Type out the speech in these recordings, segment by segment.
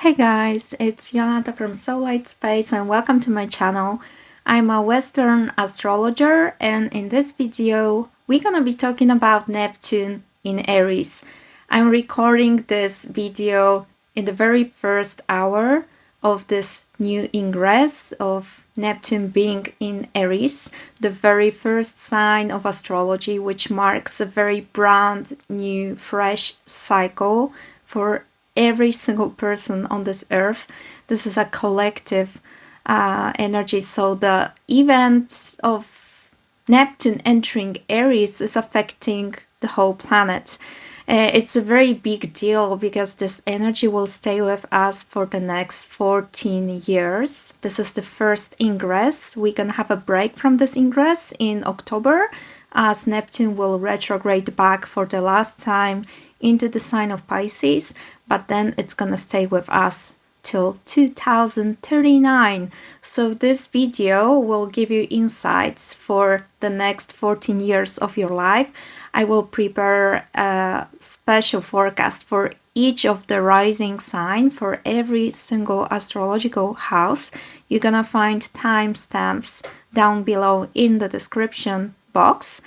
Hey guys, it's Jolanta from Soullight Space and welcome to my channel. I'm a Western astrologer and in this video we're gonna be talking about Neptune in Aries. I'm recording this video in the very first hour of this new ingress of Neptune being in Aries, the very first sign of astrology, which marks a very brand new fresh cycle for every single person on this earth. This is a collective energy, so the event of Neptune entering Aries is affecting the whole planet. It's a very big deal because this energy will stay with us for the next 14 years. This is the first ingress. We can have a break from this ingress in October as Neptune will retrograde back for the last time into the sign of Pisces, but then it's gonna stay with us till 2039. So this video will give you insights for the next 14 years of your life. I will prepare a special forecast for each of the rising sign for every single astrological house. You're gonna find timestamps down below in the description box.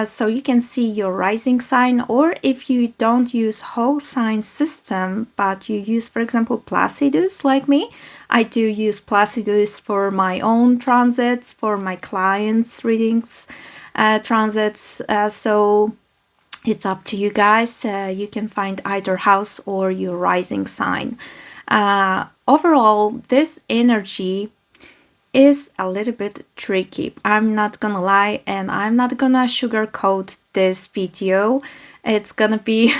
So you can see your rising sign, or if you don't use whole sign system but you use, for example, Placidus like me. I do use Placidus for my own transits, for my clients readings transits, so it's up to you guys. You can find either house or your rising sign. Overall, this energy is a little bit tricky. I'm not gonna lie, and I'm not gonna sugarcoat this video. It's gonna be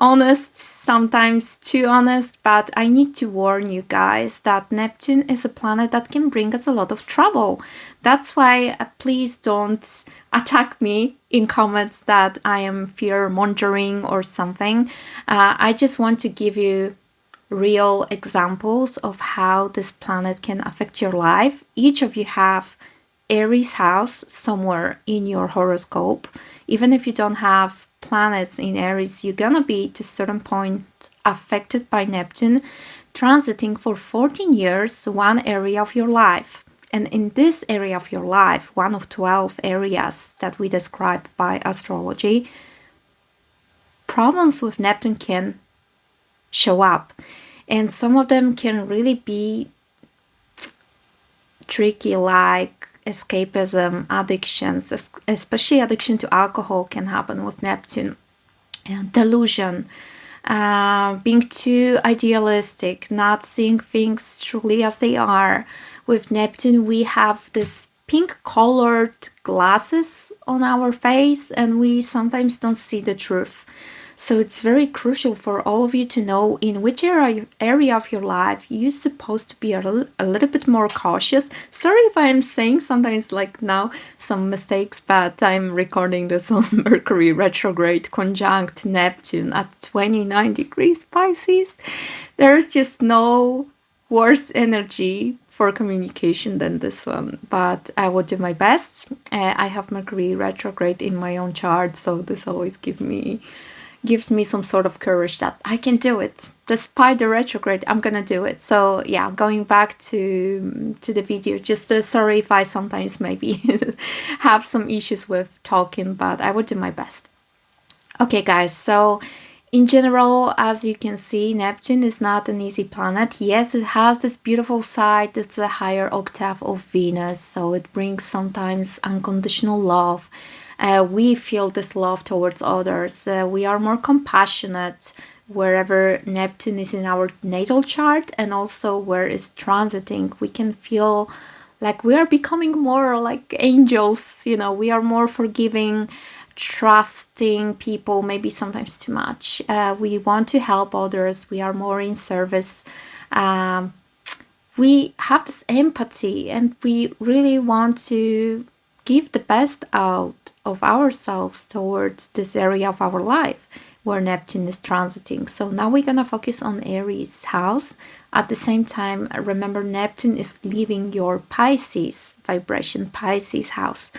honest, sometimes too honest, but I need to warn you guys that Neptune is a planet that can bring us a lot of trouble. That's why please don't attack me in comments that I am fear-mongering or something. I just want to give you real examples of how this planet can affect your life. Each of you have Aries house somewhere in your horoscope. Even if you don't have planets in Aries, you're gonna be to a certain point affected by Neptune transiting for 14 years one area of your life. And in this area of your life, one of 12 areas that we describe by astrology, problems with Neptune can show up, and some of them can really be tricky, like escapism, addictions, especially addiction to alcohol can happen with Neptune, and delusion, being too idealistic, not seeing things truly as they are. With Neptune we have this pink colored glasses on our face and we sometimes don't see the truth. So it's very crucial for all of you to know in which area of your life you're supposed to be a little bit more cautious. Sorry if I'm saying sometimes like now some mistakes, but I'm recording this on Mercury retrograde conjunct Neptune at 29 degrees Pisces. There's just no worse energy for communication than this one, but I will do my best. I have Mercury retrograde in my own chart, so this always gives me some sort of courage that I can do it. Despite the retrograde, I'm gonna do it. So yeah, going back to the video, just sorry if I sometimes maybe have some issues with talking, but I will do my best. Okay guys, so in general, as you can see, Neptune is not an easy planet. Yes, it has this beautiful side. It's a higher octave of Venus, so it brings sometimes unconditional love. We feel this love towards others. We are more compassionate wherever Neptune is in our natal chart, and also where it's transiting. We can feel like we are becoming more like angels, you know, we are more forgiving, trusting people, maybe sometimes too much. We want to help others. We are more in service. We have this empathy and we really want to give the best out of ourselves towards this area of our life where Neptune is transiting. So now we're gonna focus on Aries house. At the same time, remember Neptune is leaving your Pisces vibration, Pisces house.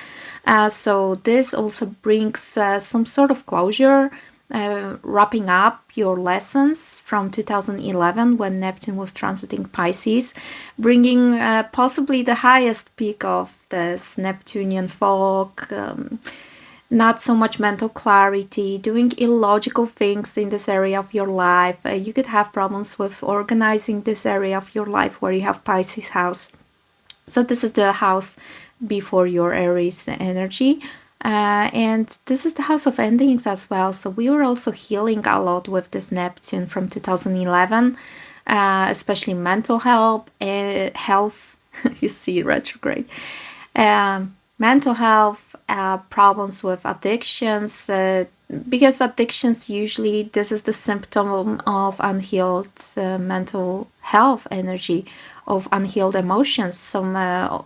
So this also brings some sort of closure wrapping up your lessons from 2011 when Neptune was transiting Pisces, bringing possibly the highest peak of this Neptunian fog, not so much mental clarity, doing illogical things in this area of your life. You could have problems with organizing this area of your life where you have Pisces house. So this is the house before your Aries energy. And this is the house of endings as well. So we were also healing a lot with this Neptune from 2011, especially mental health, you see retrograde, mental health, problems with addictions, because addictions usually, this is the symptom of unhealed mental health energy, of unhealed emotions, some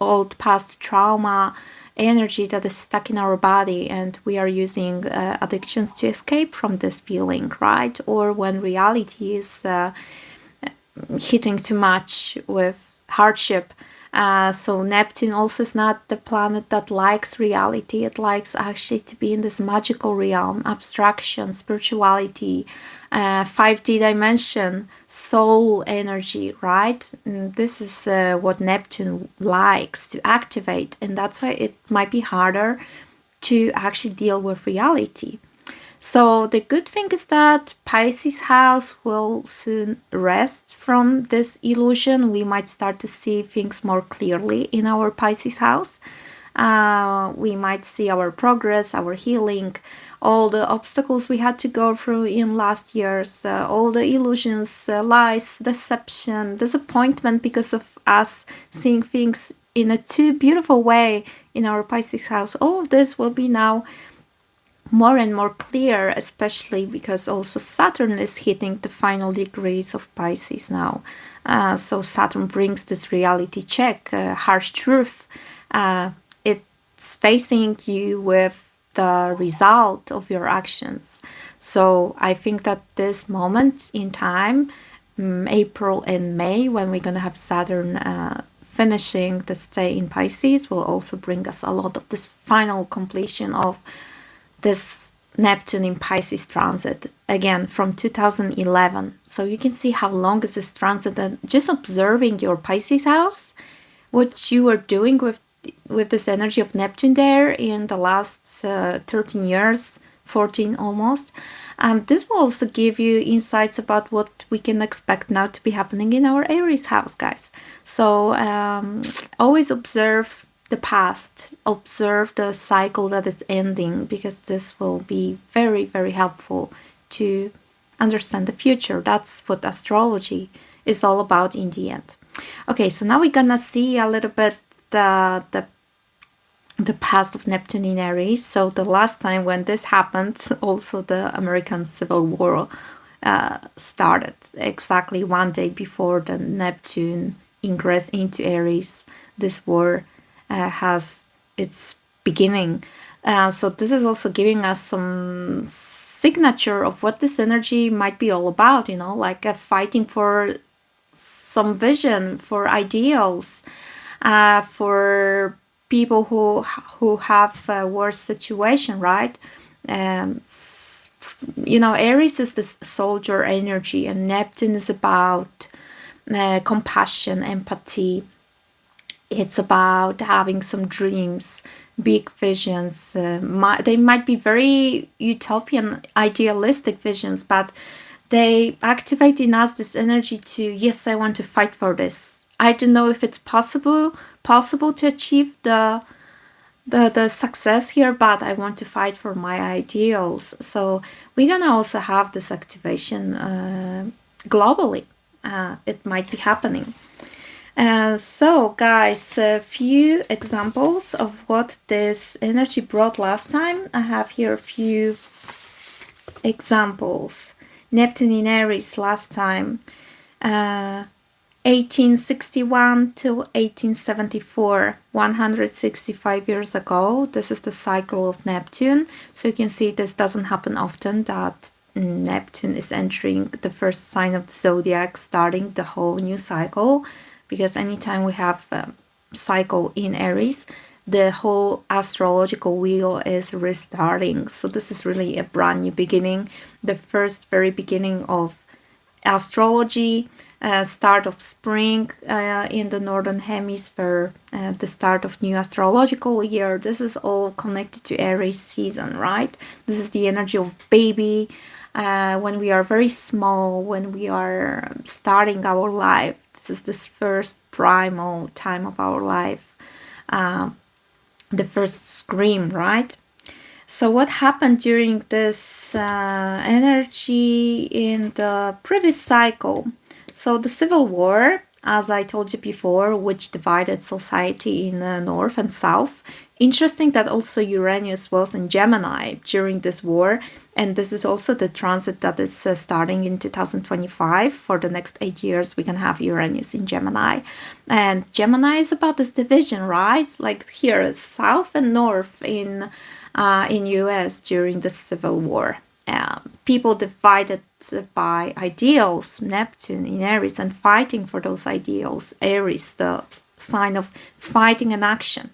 old past trauma energy that is stuck in our body, and we are using addictions to escape from this feeling, right? Or when reality is hitting too much with hardship. So Neptune also is not the planet that likes reality. It likes actually to be in this magical realm, abstraction, spirituality, 5D dimension, soul energy, right? And this is what Neptune likes to activate, and that's why it might be harder to actually deal with reality. So the good thing is that Pisces house will soon rest from this illusion. We might start to see things more clearly in our Pisces house. We might see our progress, our healing, all the obstacles we had to go through in last years, all the illusions, lies, deception, disappointment because of us seeing things in a too beautiful way in our Pisces house. All of this will be now more and more clear, especially because also Saturn is hitting the final degrees of Pisces now. So Saturn brings this reality check, harsh truth. It's facing you with the result of your actions. So I think that this moment in time, April and May, when we're going to have Saturn finishing the stay in Pisces, will also bring us a lot of this final completion of this Neptune in Pisces transit, again from 2011. So you can see how long is this transit, and just observing your Pisces house, what you are doing with this energy of Neptune there in the last 13 years, 14 almost. This will also give you insights about what we can expect now to be happening in our Aries house, guys. So always observe the past, observe the cycle that is ending, because this will be very, very helpful to understand the future. That's what astrology is all about in the end. Okay, so now we're gonna see a little bit the past of Neptune in Aries. So the last time when this happened, also the American Civil War started exactly one day before the Neptune ingress into Aries. This war has its beginning. So this is also giving us some signature of what this energy might be all about, you know, like fighting for some vision, for ideals, for people who have a worse situation, right? You know, Aries is this soldier energy, and Neptune is about compassion, empathy. It's about having some dreams, big visions. They might be very utopian, idealistic visions, but they activate in us this energy to, yes, I want to fight for this. I don't know if it's possible to achieve the success here, but I want to fight for my ideals. So we're gonna also have this activation globally. It might be happening. So guys, a few examples of what this energy brought last time. I have here a few examples. Neptune in Aries last time, 1861 till 1874, 165 years ago. This is the cycle of Neptune. So you can see this doesn't happen often, that Neptune is entering the first sign of the zodiac, starting the whole new cycle. Because anytime we have a cycle in Aries, the whole astrological wheel is restarting. So this is really a brand new beginning, the first very beginning of astrology, start of spring in the northern hemisphere, the start of new astrological year. This is all connected to Aries season, right? This is the energy of baby, when we are very small, when we are starting our life. This is this first primal time of our life, the first scream, right? So what happened during this energy in the previous cycle? So the Civil War, as I told you before, which divided society in North and South. Interesting that also Uranus was in Gemini during this war, and this is also the transit that is starting in 2025. For the next 8 years, we can have Uranus in Gemini. And Gemini is about this division, right? Like here, South and North in US during the Civil War. People divided by ideals, Neptune in Aries, and fighting for those ideals. Aries, the sign of fighting and action.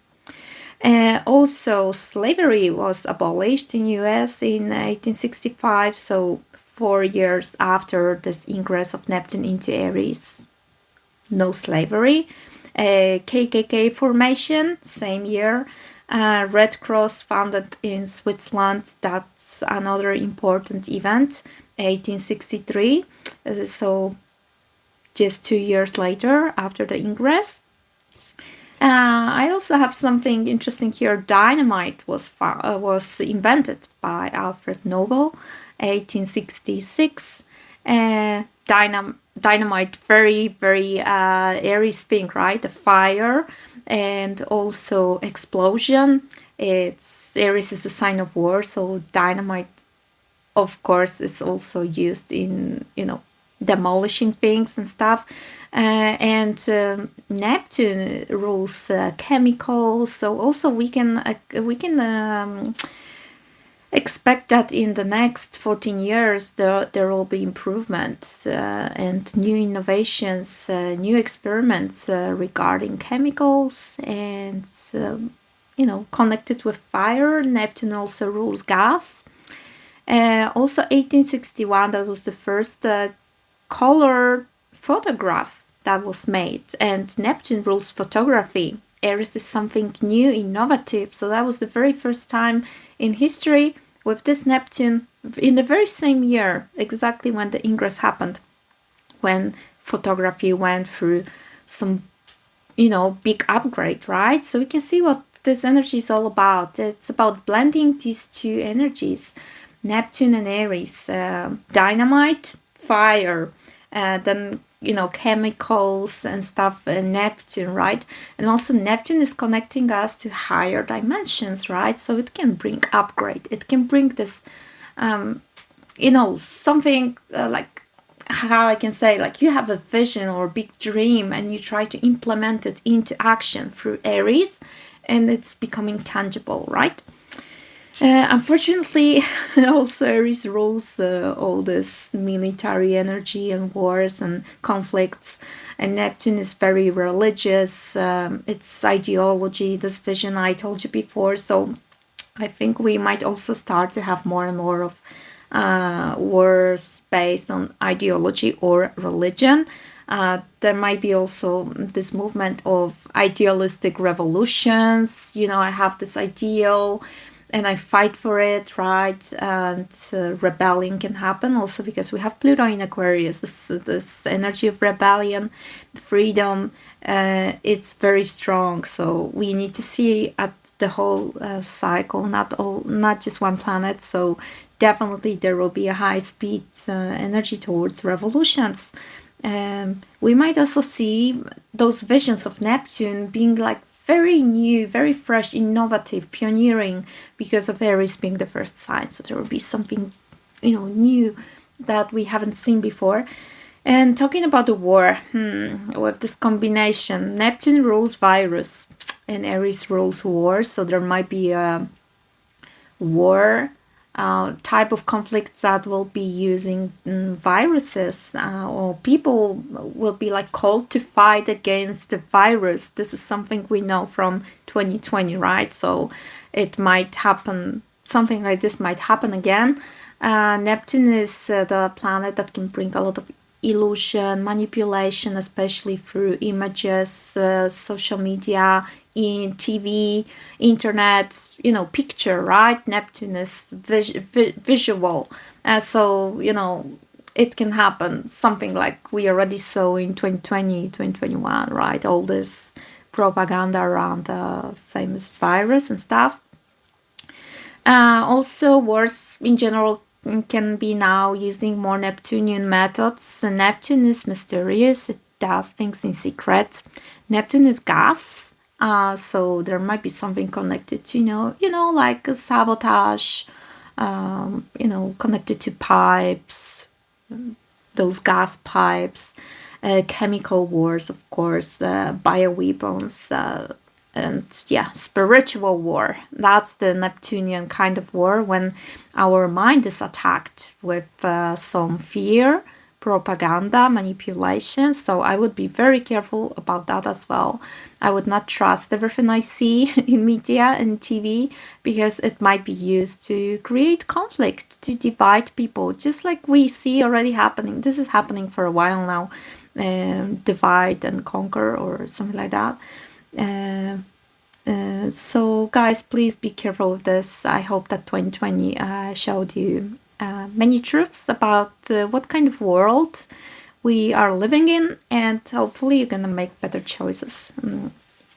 Also, slavery was abolished in US in 1865, so 4 years after this ingress of Neptune into Aries. No slavery. KKK formation, same year. Red Cross founded in Switzerland, that's another important event, 1863, so just 2 years later after the ingress. I also have something interesting here. Dynamite was invented by Alfred Nobel, 1866. Dynamite, very Aries thing, right? The fire and also explosion. Aries is a sign of war, so dynamite, of course, is also used in demolishing things and stuff. And Neptune rules chemicals, so also we can expect that in the next 14 years there will be improvements and new innovations, new experiments regarding chemicals and connected with fire. Neptune also rules gas. Also 1861, that was the first color photograph that was made, and Neptune rules photography. Aries is something new, innovative, so that was the very first time in history with this Neptune in the very same year, exactly when the ingress happened, when photography went through some big upgrade, right? So we can see what this energy is all about. It's about blending these two energies, Neptune and Aries, dynamite, fire, then chemicals and stuff, Neptune, right? And also Neptune is connecting us to higher dimensions, right? So it can bring upgrade, it can bring this something like, how I can say, like you have a vision or a big dream and you try to implement it into action through Aries, and it's becoming tangible, right? Unfortunately, also Aries rules all this military energy and wars and conflicts, and Neptune is very religious. It's ideology, this vision I told you before. So I think we might also start to have more and more of wars based on ideology or religion. There might be also this movement of idealistic revolutions. I have this ideal and I fight for it, right? And rebellion can happen also because we have Pluto in Aquarius, this energy of rebellion, freedom. It's very strong, so we need to see at the whole cycle, not just one planet. So definitely there will be a high speed energy towards revolutions. We might also see those visions of Neptune being like very new, very fresh, innovative, pioneering, because of Aries being the first sign. So there will be something, new that we haven't seen before. And talking about the war, with this combination, Neptune rules virus and Aries rules war. So there might be a war type of conflicts that will be using viruses, or people will be like called to fight against the virus. This is something we know from 2020, right? So it might happen, something like this might happen again. Neptune is the planet that can bring a lot of illusion, manipulation, especially through images, social media, in TV, internet, you know, picture, right? Neptune is visual. So, you know, it can happen, something like we already saw in 2020, 2021, right? All this propaganda around the famous virus and stuff. Also, wars in general can be now using more Neptunian methods. Neptune is mysterious, it does things in secret. Neptune is gas, so there might be something connected to, like a sabotage, connected to pipes, those gas pipes, chemical wars, of course, bioweapons, and yeah, spiritual war. That's the Neptunian kind of war, when our mind is attacked with some fear, propaganda, manipulation. So I would be very careful about that as well. I would not trust everything I see in media and TV, because it might be used to create conflict, to divide people, just like we see already happening. This is happening for a while now. Divide and conquer, or something like that. So guys, please be careful with this. I hope that 2020 showed you many truths about what kind of world we are living in, and hopefully you're gonna make better choices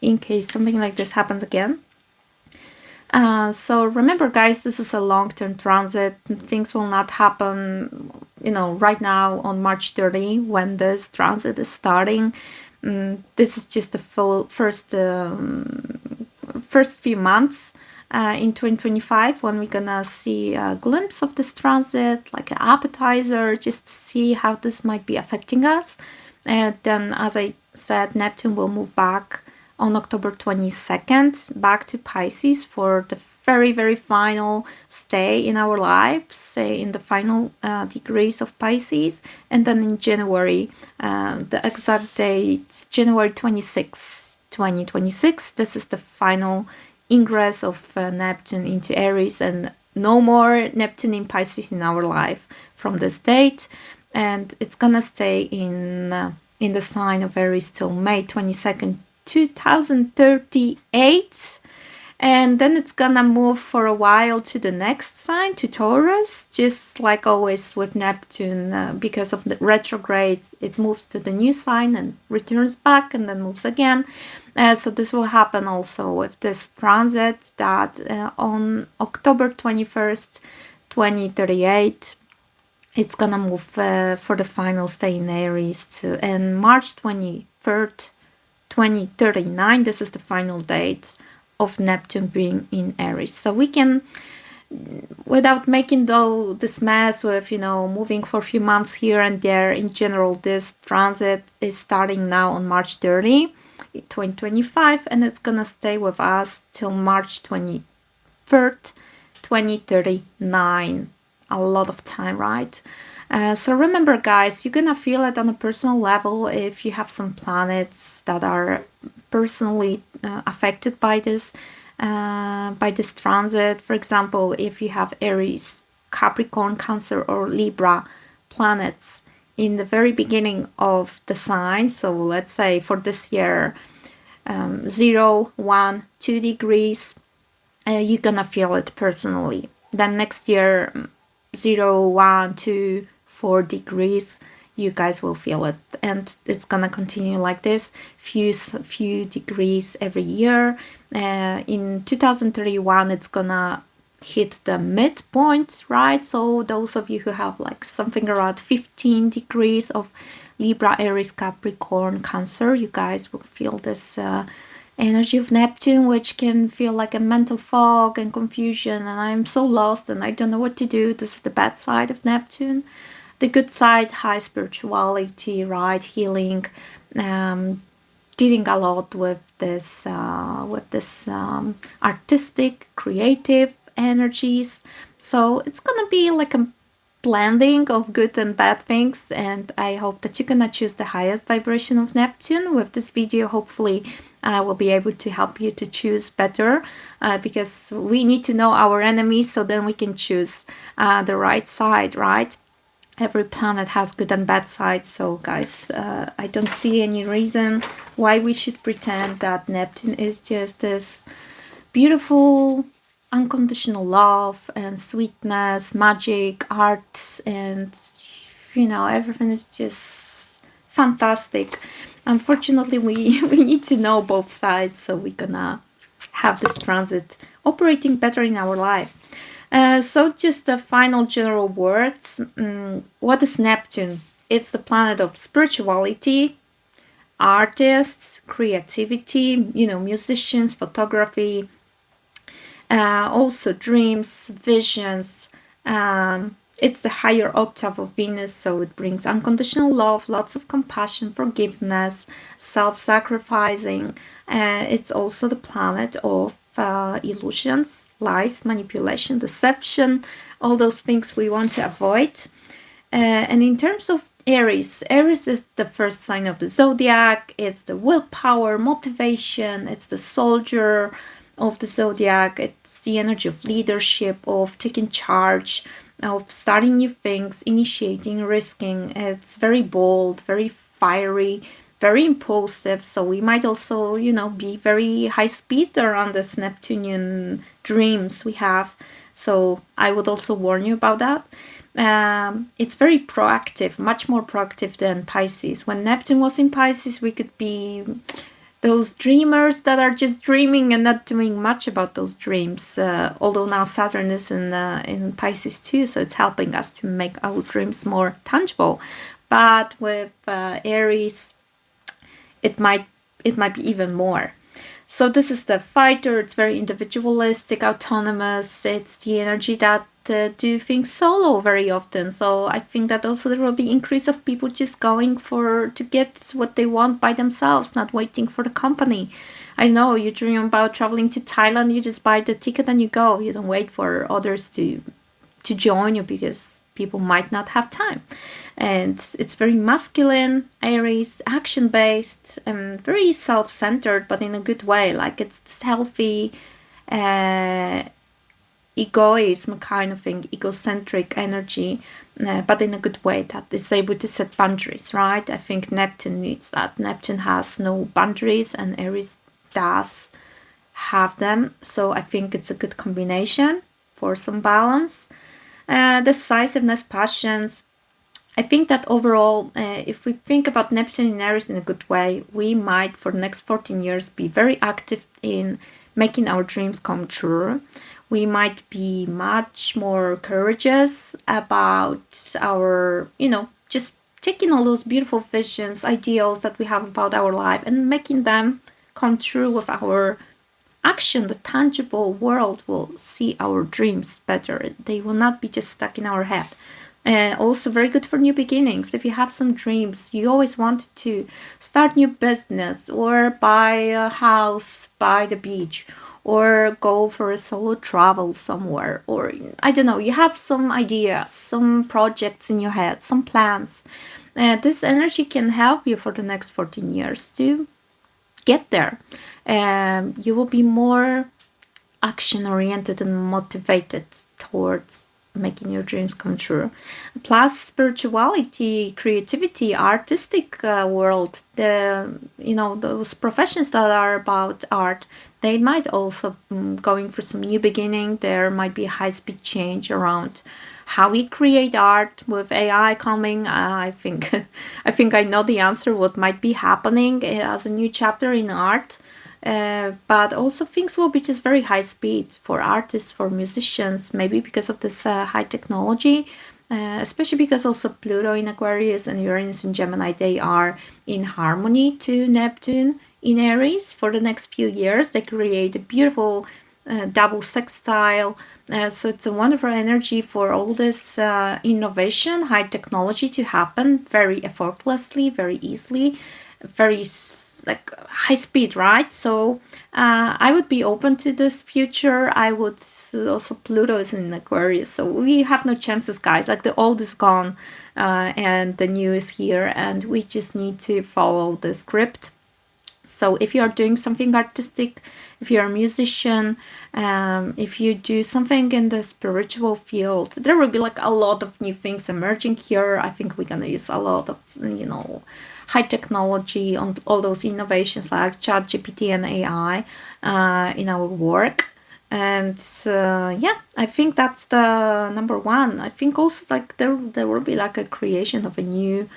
in case something like this happens again. So remember, guys, this is a long-term transit. Things will not happen, right now on March 30, when this transit is starting. This is just the first few months in 2025, when we're gonna see a glimpse of this transit, like an appetizer, just to see how this might be affecting us. And then, as I said, Neptune will move back on October 22nd, back to Pisces for the very, very final stay in our lives, say in the final degrees of Pisces. And then in January, the exact date, January 26, 2026, this is the final ingress of Neptune into Aries, and no more Neptune in Pisces in our life from this date. And it's gonna stay in the sign of Aries till May 22nd, 2038. And then it's gonna move for a while to the next sign, to Taurus, just like always with Neptune. Because of the retrograde, it moves to the new sign and returns back, and then moves again. So this will happen also with this transit, that on October 21st, 2038, it's gonna move for the final stay in Aries and March 23rd, 2039, this is the final date of Neptune being in Aries. So we can, without making this mess with, moving for a few months here and there, in general, this transit is starting now on March 30, 2025, and it's gonna stay with us till March 23rd, 2039. A lot of time, right? So remember, guys, you're gonna feel it on a personal level if you have some planets that are personally affected by this transit. For example, if you have Aries, Capricorn, Cancer, or Libra planets in the very beginning of the sign, so let's say for this year, 0, 1, 2 degrees, you're gonna feel it personally. Then next year, 0, 1, 2, 4 degrees, you guys will feel it, and it's gonna continue like this, few degrees every year. In 2031, it's gonna hit the midpoint, right? So those of you who have like something around 15 degrees of Libra, Aries, Capricorn, Cancer, you guys will feel this energy of Neptune, which can feel like a mental fog and confusion, and I'm so lost and I don't know what to do. This is the bad side of Neptune. The good side, high spirituality, right? Healing, dealing a lot with this artistic, creative energies. So it's gonna be like a blending of good and bad things, and I hope that you're gonna choose the highest vibration of Neptune. With this video, hopefully I will be able to help you to choose better, because we need to know our enemies so then we can choose the right side, right? Every planet has good and bad sides, so guys, I don't see any reason why we should pretend that Neptune is just this beautiful unconditional love and sweetness, magic, art, and everything is just fantastic. Unfortunately, we need to know both sides, so we're gonna have this transit operating better in our life. So just the final general words. What is Neptune? It's the planet of spirituality, artists, creativity, musicians, photography, also dreams, visions. It's the higher octave of Venus, so it brings unconditional love, lots of compassion, forgiveness, self-sacrificing. It's also the planet of illusions, lies, manipulation, deception, all those things we want to avoid. And in terms of Aries is the first sign of the zodiac. It's the willpower, motivation, it's the soldier of the zodiac. It's the energy of leadership, of taking charge, of starting new things, initiating, risking. It's very bold, very fiery, very impulsive. So we might also, be very high speed around this Neptunian dreams we have. So I would also warn you about that. It's very proactive, much more proactive than Pisces. When Neptune was in Pisces, we could be those dreamers that are just dreaming and not doing much about those dreams. Although now Saturn is in Pisces too, so it's helping us to make our dreams more tangible. But with Aries, it might be even more. So this is the fighter. It's very individualistic, autonomous. It's the energy that do things solo very often. So I think that also there will be increase of people just going to get what they want by themselves, not waiting for the company. I know you dream about traveling to Thailand, you just buy the ticket and you go. You don't wait for others to join you, because people might not have time. And it's very masculine, Aries, action-based, and very self-centered, but in a good way. Like it's this healthy egoism kind of thing, egocentric energy, but in a good way, that is able to set boundaries, right? I think Neptune needs that. Neptune has no boundaries and Aries does have them. So I think it's a good combination for some balance. Decisiveness, passions. I think that overall, if we think about Neptune in Aries in a good way, we might for the next 14 years be very active in making our dreams come true. We might be much more courageous about our, just taking all those beautiful visions, ideals that we have about our life and making them come true with our action. The tangible world will see our dreams better. They will not be just stuck in our head. Also very good for new beginnings. If you have some dreams, you always wanted to start new business or buy a house by the beach or go for a solo travel somewhere, or I don't know, you have some ideas, some projects in your head, some plans. This energy can help you for the next 14 years to get there. You will be more action oriented and motivated towards making your dreams come true. Plus spirituality, creativity, artistic world, those professions that are about art, they might also going for some new beginning. There might be a high-speed change around how we create art with AI coming. I think I know the answer what might be happening as a new chapter in art. But also things will be just very high speed for artists, for musicians, maybe because of this high technology, especially because also Pluto in Aquarius and Uranus in Gemini, they are in harmony to Neptune in Aries for the next few years. They create a beautiful double sextile. So it's a wonderful energy for all this innovation, high technology to happen very effortlessly, very easily, very like high speed, right? So I would be open to this future. I would also, Pluto is in Aquarius, so we have no chances, guys. Like the old is gone, and the new is here, and we just need to follow the script. So if you are doing something artistic, if you're a musician, if you do something in the spiritual field, there will be like a lot of new things emerging here. I think we're gonna use a lot of, you know, high technology on all those innovations like ChatGPT and AI in our work. And yeah, I think that's the number one. I think also like there will be like a creation of a new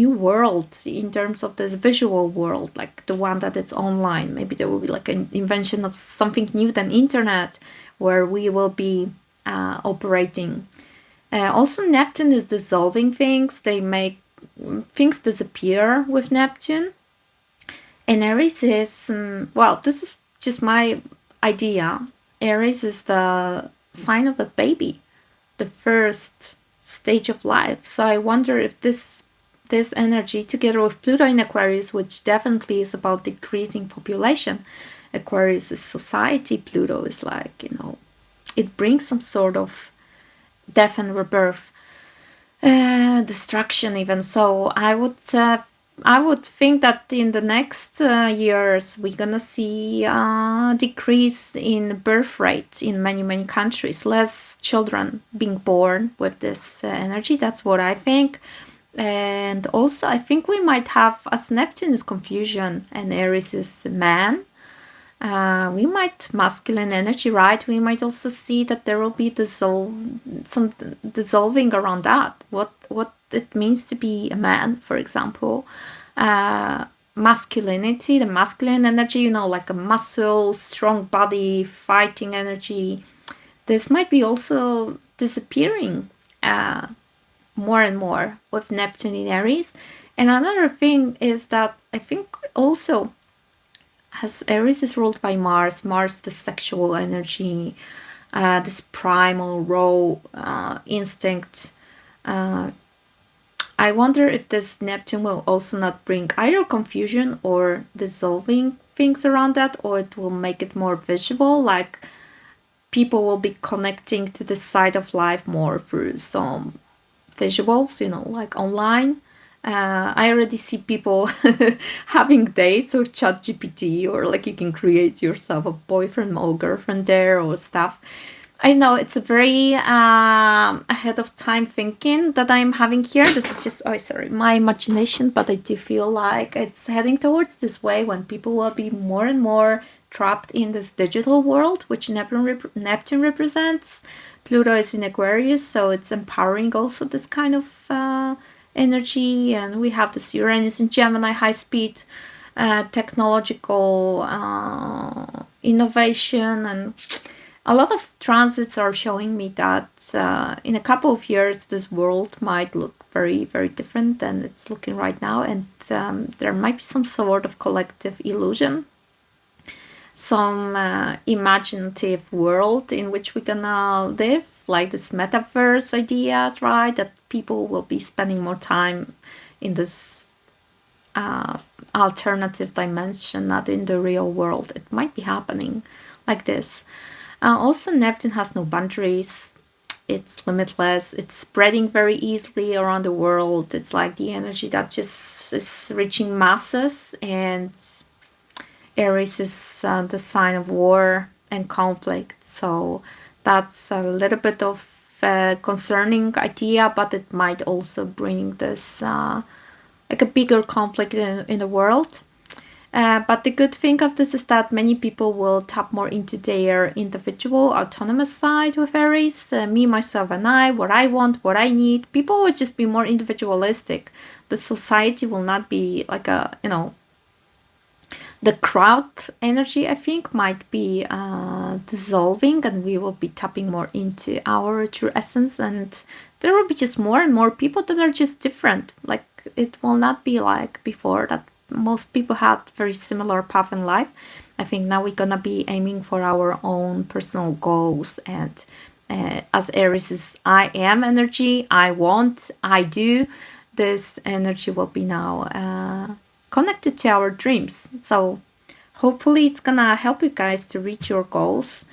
world in terms of this visual world, like the one that it's online. Maybe there will be like an invention of something new than internet, where we will be operating. Also, Neptune is dissolving things. They make things disappear with Neptune. And Aries is, well, this is just my idea. Aries is the sign of a baby, the first stage of life. So I wonder if this energy, together with Pluto in Aquarius, which definitely is about decreasing population. Aquarius is society, Pluto is like, you know, it brings some sort of death and rebirth, destruction even. So I would think that in the next years we're gonna see a decrease in birth rate in many countries, less children being born with this energy. That's what I think. And also I think we might have, as Neptune is confusion and Aries is man, we might masculine energy, right? We might also see that there will be some dissolving around that. What it means to be a man, for example. Masculinity, the masculine energy, you know, like a muscle, strong body, fighting energy. This might be also disappearing more and more with Neptune in Aries. And another thing is that I think also, as Aries is ruled by Mars, the sexual energy, this primal raw instinct. I wonder if this Neptune will also not bring either confusion or dissolving things around that, or it will make it more visible, like people will be connecting to this side of life more through some visuals, you know, like online. I already see people having dates with ChatGPT, or like you can create yourself a boyfriend or girlfriend there or stuff. I know it's a very ahead of time thinking that I'm having here. This is just, oh, sorry, my imagination, but I do feel like it's heading towards this way when people will be more and more trapped in this digital world, which Neptune represents. Pluto is in Aquarius, so it's empowering also this kind of energy. And we have this Uranus in Gemini, high speed, technological innovation, and a lot of transits are showing me that in a couple of years this world might look very different than it's looking right now, and there might be some sort of collective illusion, some imaginative world in which we're gonna live, like this metaverse ideas, right? That people will be spending more time in this alternative dimension, not in the real world. It might be happening like this. Also, Neptune has no boundaries. It's limitless. It's spreading very easily around the world. It's like the energy that just is reaching masses. And Aries is the sign of war and conflict. So that's a little bit of a concerning idea, but it might also bring this like a bigger conflict in the world. But the good thing of this is that many people will tap more into their individual autonomous side with Aries. Me, myself, and I, what I want, what I need. People will just be more individualistic. The society will not be like a, you know, the crowd energy, I think, might be dissolving, and we will be tapping more into our true essence. And there will be just more and more people that are just different. Like, it will not be like before that most people had very similar path in life. I think now we're gonna be aiming for our own personal goals. And as Aries is I am energy, I want, I do, this energy will be now connected to our dreams. So hopefully it's gonna help you guys to reach your goals.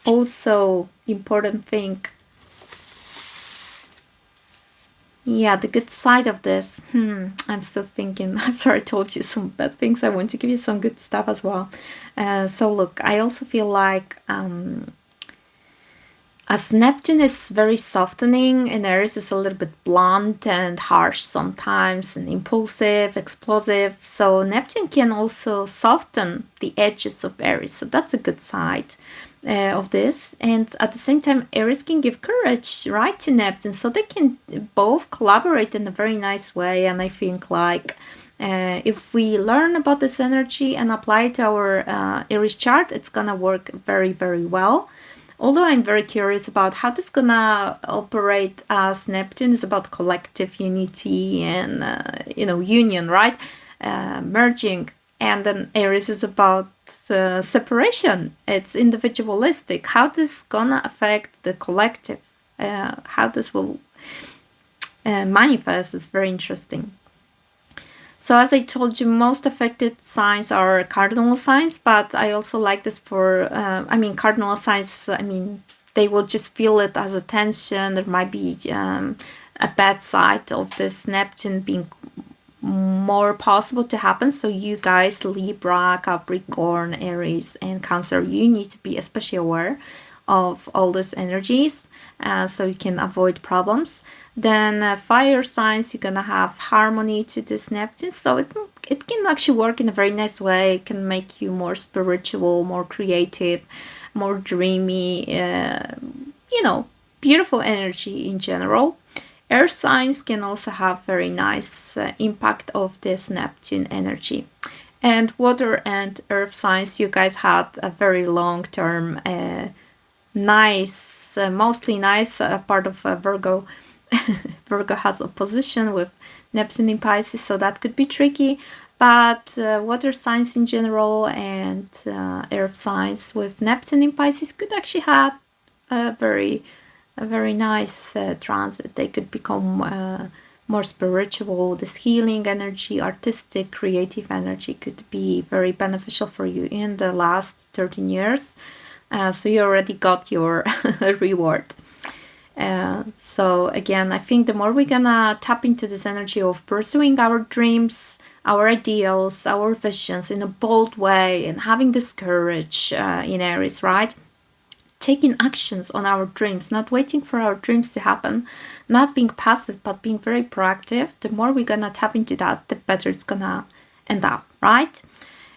Also, important thing, yeah, the good side of this, I'm still thinking, after I told you some bad things, I want to give you some good stuff as well. So look, I also feel like as Neptune is very softening, and Aries is a little bit blunt and harsh sometimes, and impulsive, explosive. So Neptune can also soften the edges of Aries. So that's a good side of this. And at the same time, Aries can give courage, right, to Neptune. So they can both collaborate in a very nice way. And I think like if we learn about this energy and apply it to our Aries chart, it's gonna work very, very well. Although I'm very curious about how this is gonna operate, as Neptune is about collective unity and union, right? Merging, and then Aries is about separation. It's individualistic. How this gonna affect the collective? How this will manifest is very interesting. So as I told you, most affected signs are cardinal signs, but I also like this for, cardinal signs, they will just feel it as a tension. There might be a bad side of this Neptune being more possible to happen. So you guys, Libra, Capricorn, Aries, and Cancer, you need to be especially aware of all these energies so you can avoid problems. Then fire signs, you're gonna have harmony to this Neptune, so it can actually work in a very nice way. It can make you more spiritual, more creative, more dreamy, beautiful energy in general. Earth signs can also have very nice impact of this Neptune energy. And water and earth signs, you guys had a very long-term, nice, mostly nice part of Virgo. Virgo has opposition with Neptune in Pisces, so that could be tricky. But water signs in general and earth signs with Neptune in Pisces could actually have a very nice transit. They could become more spiritual. This healing energy, artistic, creative energy could be very beneficial for you in the last 13 years. So you already got your reward. So again, I think the more we're gonna tap into this energy of pursuing our dreams, our ideals, our visions in a bold way, and having this courage in Aries, right? Taking actions on our dreams, not waiting for our dreams to happen, not being passive, but being very proactive. The more we're gonna tap into that, the better it's gonna end up, right?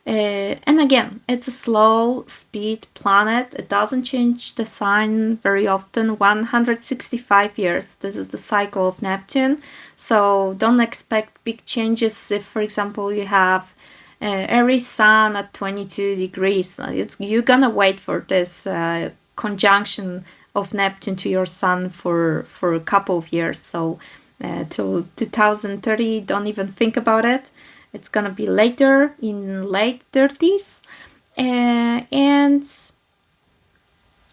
And again, it's a slow speed planet. It doesn't change the sign very often. 165 years. This is the cycle of Neptune. So don't expect big changes if, for example, you have Aries Sun at 22 degrees. You're gonna wait for this conjunction of Neptune to your Sun for a couple of years. So till 2030, don't even think about it. It's gonna be later, in late 30s. And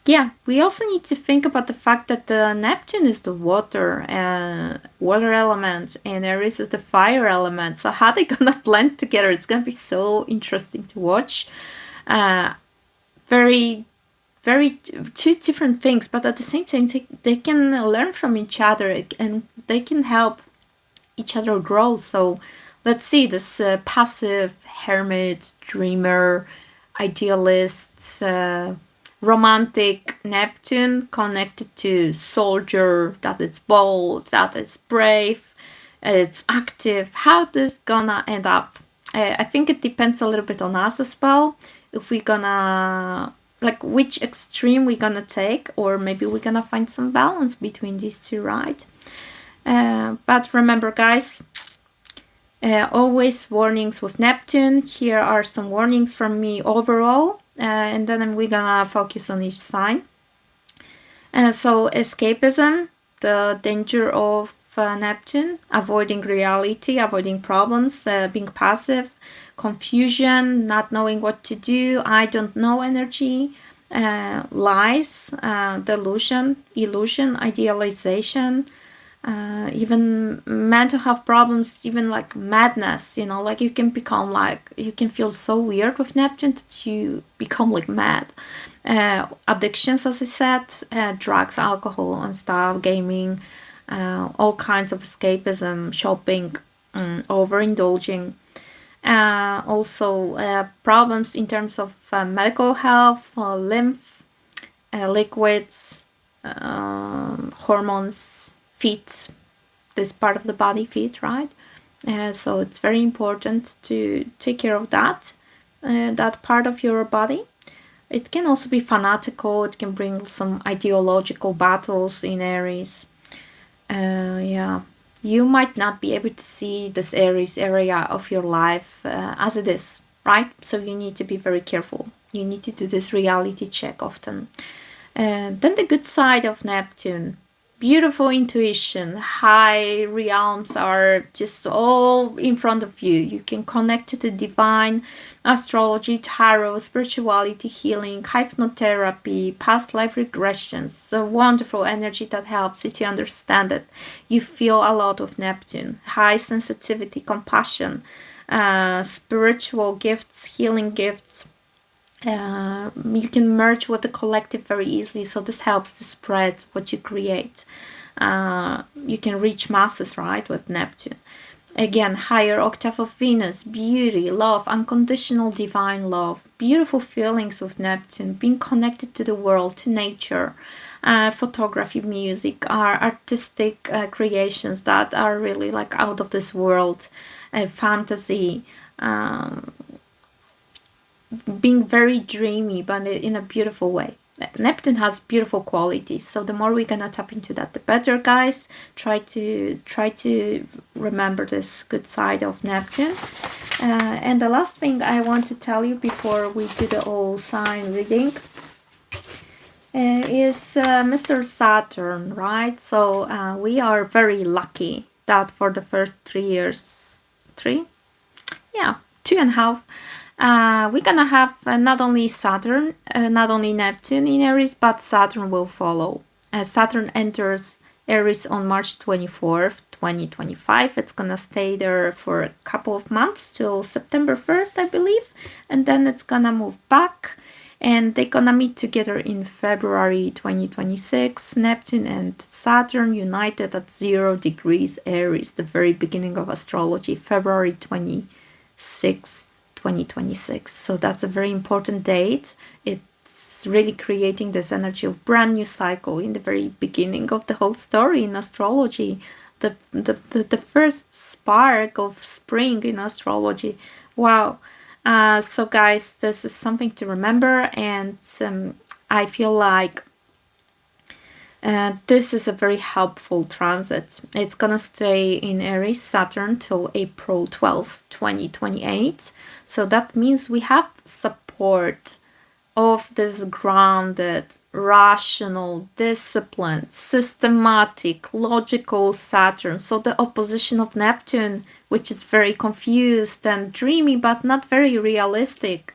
yeah, we also need to think about the fact that Neptune is the water element, and Aries is the fire element. So how they gonna blend together? It's gonna be so interesting to watch. Very two different things, but at the same time they can learn from each other and they can help each other grow. So let's see, this passive hermit, dreamer, idealist, romantic Neptune connected to soldier, that it's bold, that it's brave, it's active. How this gonna end up? I think it depends a little bit on us as well. If we're gonna, like, which extreme we're gonna take, or maybe we're gonna find some balance between these two, right? But remember, guys, always warnings with Neptune. Here are some warnings from me overall, and then we're gonna focus on each sign. So escapism, the danger of Neptune, avoiding reality, avoiding problems, being passive, confusion, not knowing what to do, I don't know energy, lies, delusion, illusion, idealization, even mental health problems, even like madness, like you can become like, you can feel so weird with Neptune that you become like mad. Addictions, as I said, drugs, alcohol and stuff, gaming, all kinds of escapism, shopping, overindulging. Also problems in terms of medical health, lymph, liquids, hormones, feet, this part of the body, feet, right? So it's very important to take care of that, that part of your body. It can also be fanatical, it can bring some ideological battles in Aries. Yeah, you might not be able to see this Aries area of your life as it is, right? So you need to be very careful. You need to do this reality check often. Then the good side of Neptune. Beautiful intuition, high realms are just all in front of you. You can connect to the divine, astrology, tarot, spirituality, healing, hypnotherapy, past life regressions. So wonderful energy that helps you to understand it. You feel a lot of Neptune, high sensitivity, compassion, spiritual gifts, healing gifts. You can merge with the collective very easily, so this helps to spread what you create. You can reach masses, right, with Neptune. Again, higher octave of Venus, beauty, love, unconditional divine love, beautiful feelings with Neptune, being connected to the world, to nature, photography, music, artistic creations that are really like out of this world, fantasy, being very dreamy, but in a beautiful way. Neptune has beautiful qualities, so the more we're gonna tap into that, the better, guys. Try to remember this good side of Neptune. And the last thing I want to tell you before we do the all sign reading is Mr. Saturn, right? So we are very lucky that for the first 3 years, 2.5, we're gonna have not only Saturn, not only Neptune in Aries, but Saturn will follow. Saturn enters Aries on March 24th, 2025. It's gonna stay there for a couple of months till September 1st, I believe, and then it's gonna move back, and they're gonna meet together in February 2026. Neptune and Saturn united at 0 degrees Aries, the very beginning of astrology, February 26th. 2026. So that's a very important date. It's really creating this energy of brand new cycle in the very beginning of the whole story in astrology. The first spark of spring in astrology. Wow. So guys, this is something to remember, and I feel like this is a very helpful transit. It's gonna stay in Aries, Saturn, till April 12th, 2028. So that means we have support of this grounded, rational, disciplined, systematic, logical Saturn. So the opposition of Neptune, which is very confused and dreamy, but not very realistic.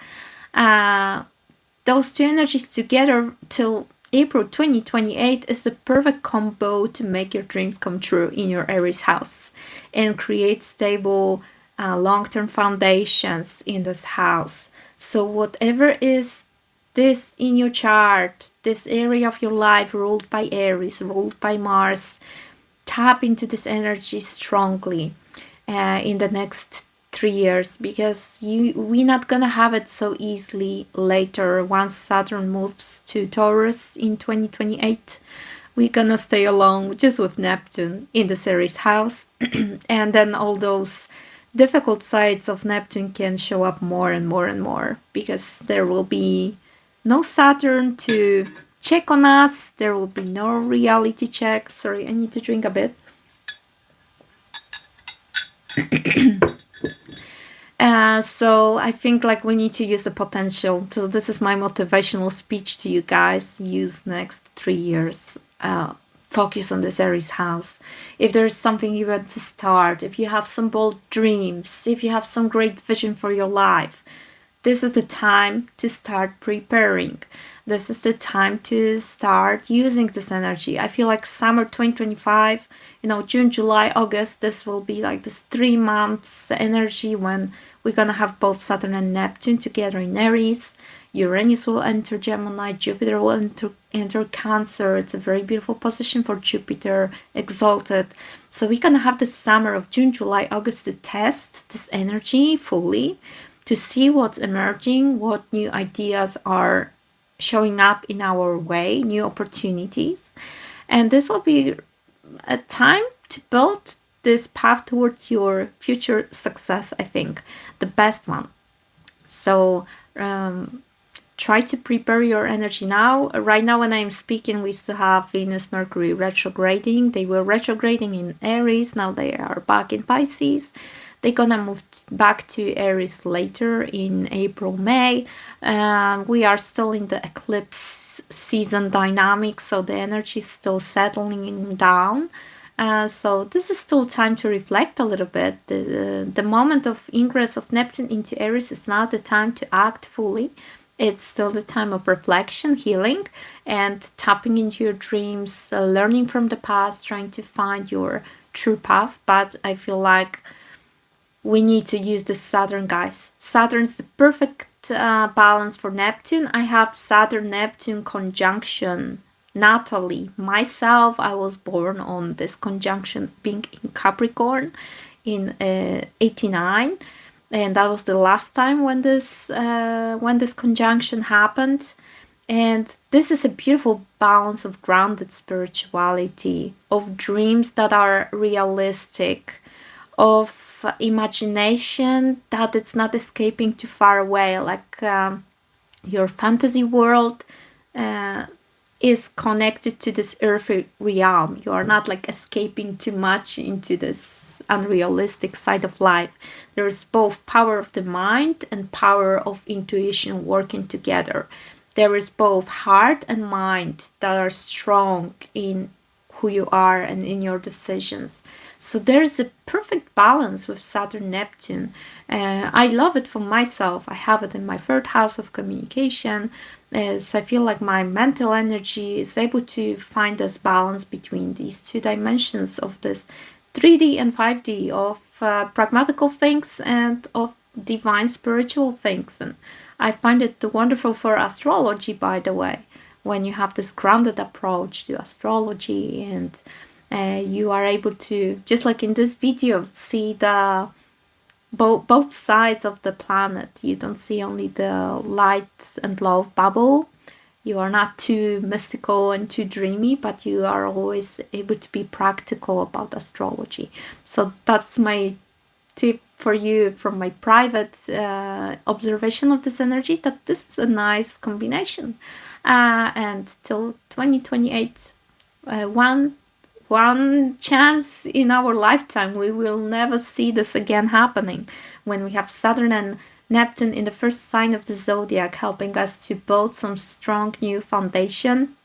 Those two energies together till April 2028 is the perfect combo to make your dreams come true in your Aries house and create stable, long-term foundations in this house. So whatever is this in your chart, this area of your life ruled by Aries, ruled by Mars, tap into this energy strongly in the next 3 years, because we're not gonna have it so easily later. Once Saturn moves to Taurus in 2028, we're gonna stay alone just with Neptune in the Aries house, and then all those difficult sides of Neptune can show up more and more and more, because there will be no Saturn to check on us. There will be no reality check. Sorry, I need to drink a bit. So I think like we need to use the potential. So this is my motivational speech to you guys. Use next 3 years. Focus on this Aries house. If there's something you want to start, if you have some bold dreams, if you have some great vision for your life, this is the time to start preparing. This is the time to start using this energy. I feel like summer 2025 you know, June, July, August, this will be like this 3 months energy when we're gonna have both Saturn and Neptune together in Aries. Uranus will enter Gemini, Jupiter will enter Cancer. It's a very beautiful position for Jupiter, exalted. So we're gonna have the summer of June, July, August to test this energy fully, to see what's emerging, what new ideas are showing up in our way, new opportunities. And this will be a time to build this path towards your future success, I think, the best one. So try to prepare your energy now. Right now, when I'm speaking, we still have Venus, Mercury retrograding. They were retrograding in Aries. Now they are back in Pisces. They're gonna move back to Aries later in April, May. We are still in the eclipse season dynamic, so the energy is still settling down. So this is still time to reflect a little bit. The moment of ingress of Neptune into Aries is not the time to act fully. It's still the time of reflection, healing, and tapping into your dreams, learning from the past, trying to find your true path. But I feel like we need to use the Saturn, guys. Saturn's the perfect balance for Neptune. I have Saturn-Neptune conjunction natally. Myself, I was born on this conjunction being in Capricorn in 89. And that was the last time when this conjunction happened. And this is a beautiful balance of grounded spirituality, of dreams that are realistic, of imagination that it's not escaping too far away, like your fantasy world is connected to this earthly realm. You are not like escaping too much into this unrealistic side of life. There is both power of the mind and power of intuition working together. There is both heart and mind that are strong in who you are and in your decisions. So there's a perfect balance with Saturn-Neptune. I love it for myself. I have it in my third house of communication. So I feel like my mental energy is able to find this balance between these two dimensions of this 3D and 5D, of pragmatical things and of divine spiritual things. And I find it wonderful for astrology, by the way, when you have this grounded approach to astrology, and you are able to, just like in this video, see the both sides of the planet. You don't see only the light and love bubble. You are not too mystical and too dreamy, but you are always able to be practical about astrology. So that's my tip for you from my private observation of this energy, that this is a nice combination. And till 2028, one chance in our lifetime. We will never see this again happening, when we have Saturn and Neptune in the first sign of the zodiac, helping us to build some strong new foundation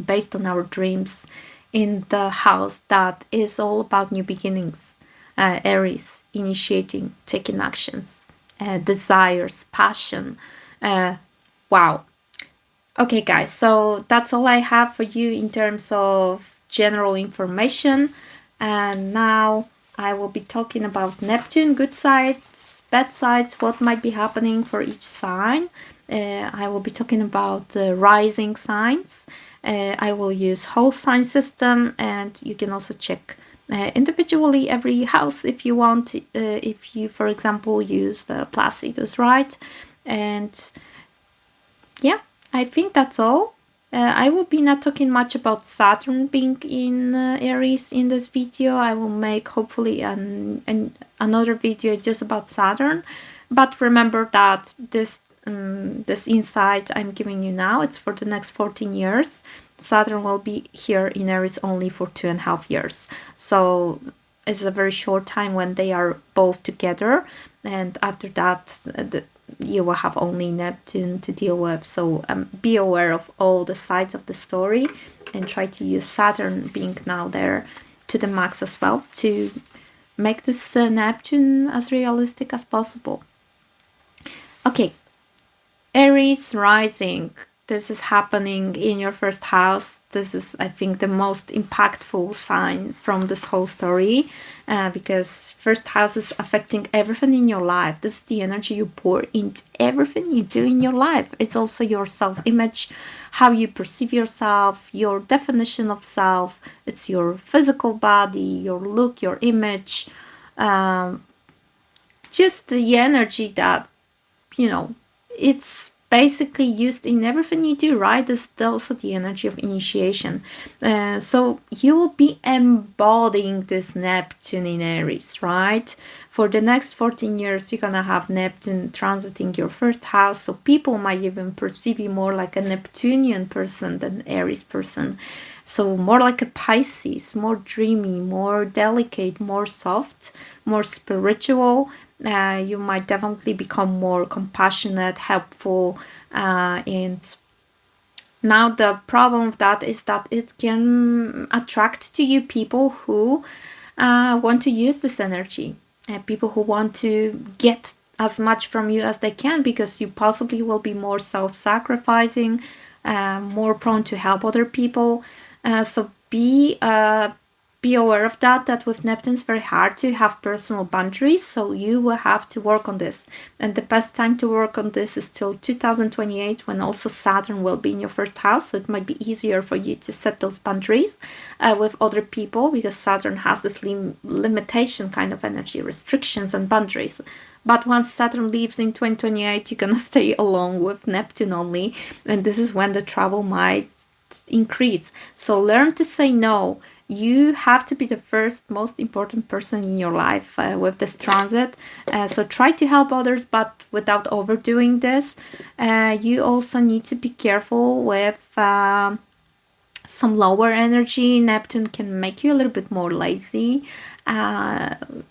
based on our dreams in the house that is all about new beginnings. Aries, initiating, taking actions, desires, passion. Wow. Okay, guys, so that's all I have for you in terms of general information. And now I will be talking about Neptune, good sides, bad sides, what might be happening for each sign. I will be talking about the rising signs. I will use whole sign system, and you can also check individually every house if you want, if you, for example, use the Placidus, right? And yeah, I think that's all. I will be not talking much about Saturn being in Aries in this video. I will make hopefully another video just about Saturn. But remember that this insight I'm giving you now, it's for the next 14 years. Saturn will be here in Aries only for 2.5 years. So it's a very short time when they are both together. And after that, you will have only Neptune to deal with. So be aware of all the sides of the story, and try to use Saturn being now there to the max as well, to make this Neptune as realistic as possible. Okay, Aries rising. this is happening in your first house, this is, I think, the most impactful sign from this whole story, because first house is affecting everything in your life. This is the energy you pour into everything you do in your life. It's also your self-image, how you perceive yourself, your definition of self. It's your physical body, your look, your image, just the energy that, you know, it's basically used in everything you do, right? This is also the energy of initiation. So you will be embodying this Neptune in Aries, right? For the next 14 years, you're gonna have Neptune transiting your first house, so people might even perceive you more like a Neptunian person than Aries person. So more like a Pisces, more dreamy, more delicate, more soft, more spiritual. You might definitely become more compassionate, helpful, and now the problem with that is that it can attract to you people who want to use this energy, people who want to get as much from you as they can, because you possibly will be more self-sacrificing, more prone to help other people. So be aware of that with Neptune, it's very hard to have personal boundaries, so you will have to work on this. And the best time to work on this is till 2028, when also Saturn will be in your first house, so it might be easier for you to set those boundaries with other people, because Saturn has this limitation kind of energy, restrictions and boundaries. But once Saturn leaves in 2028, you're gonna stay alone with Neptune only, and this is when the trouble might increase. So learn to say no. You have to be the first most important person in your life with this transit. So try to help others, but without overdoing this. You also need to be careful with some lower energy. Neptune can make you a little bit more lazy,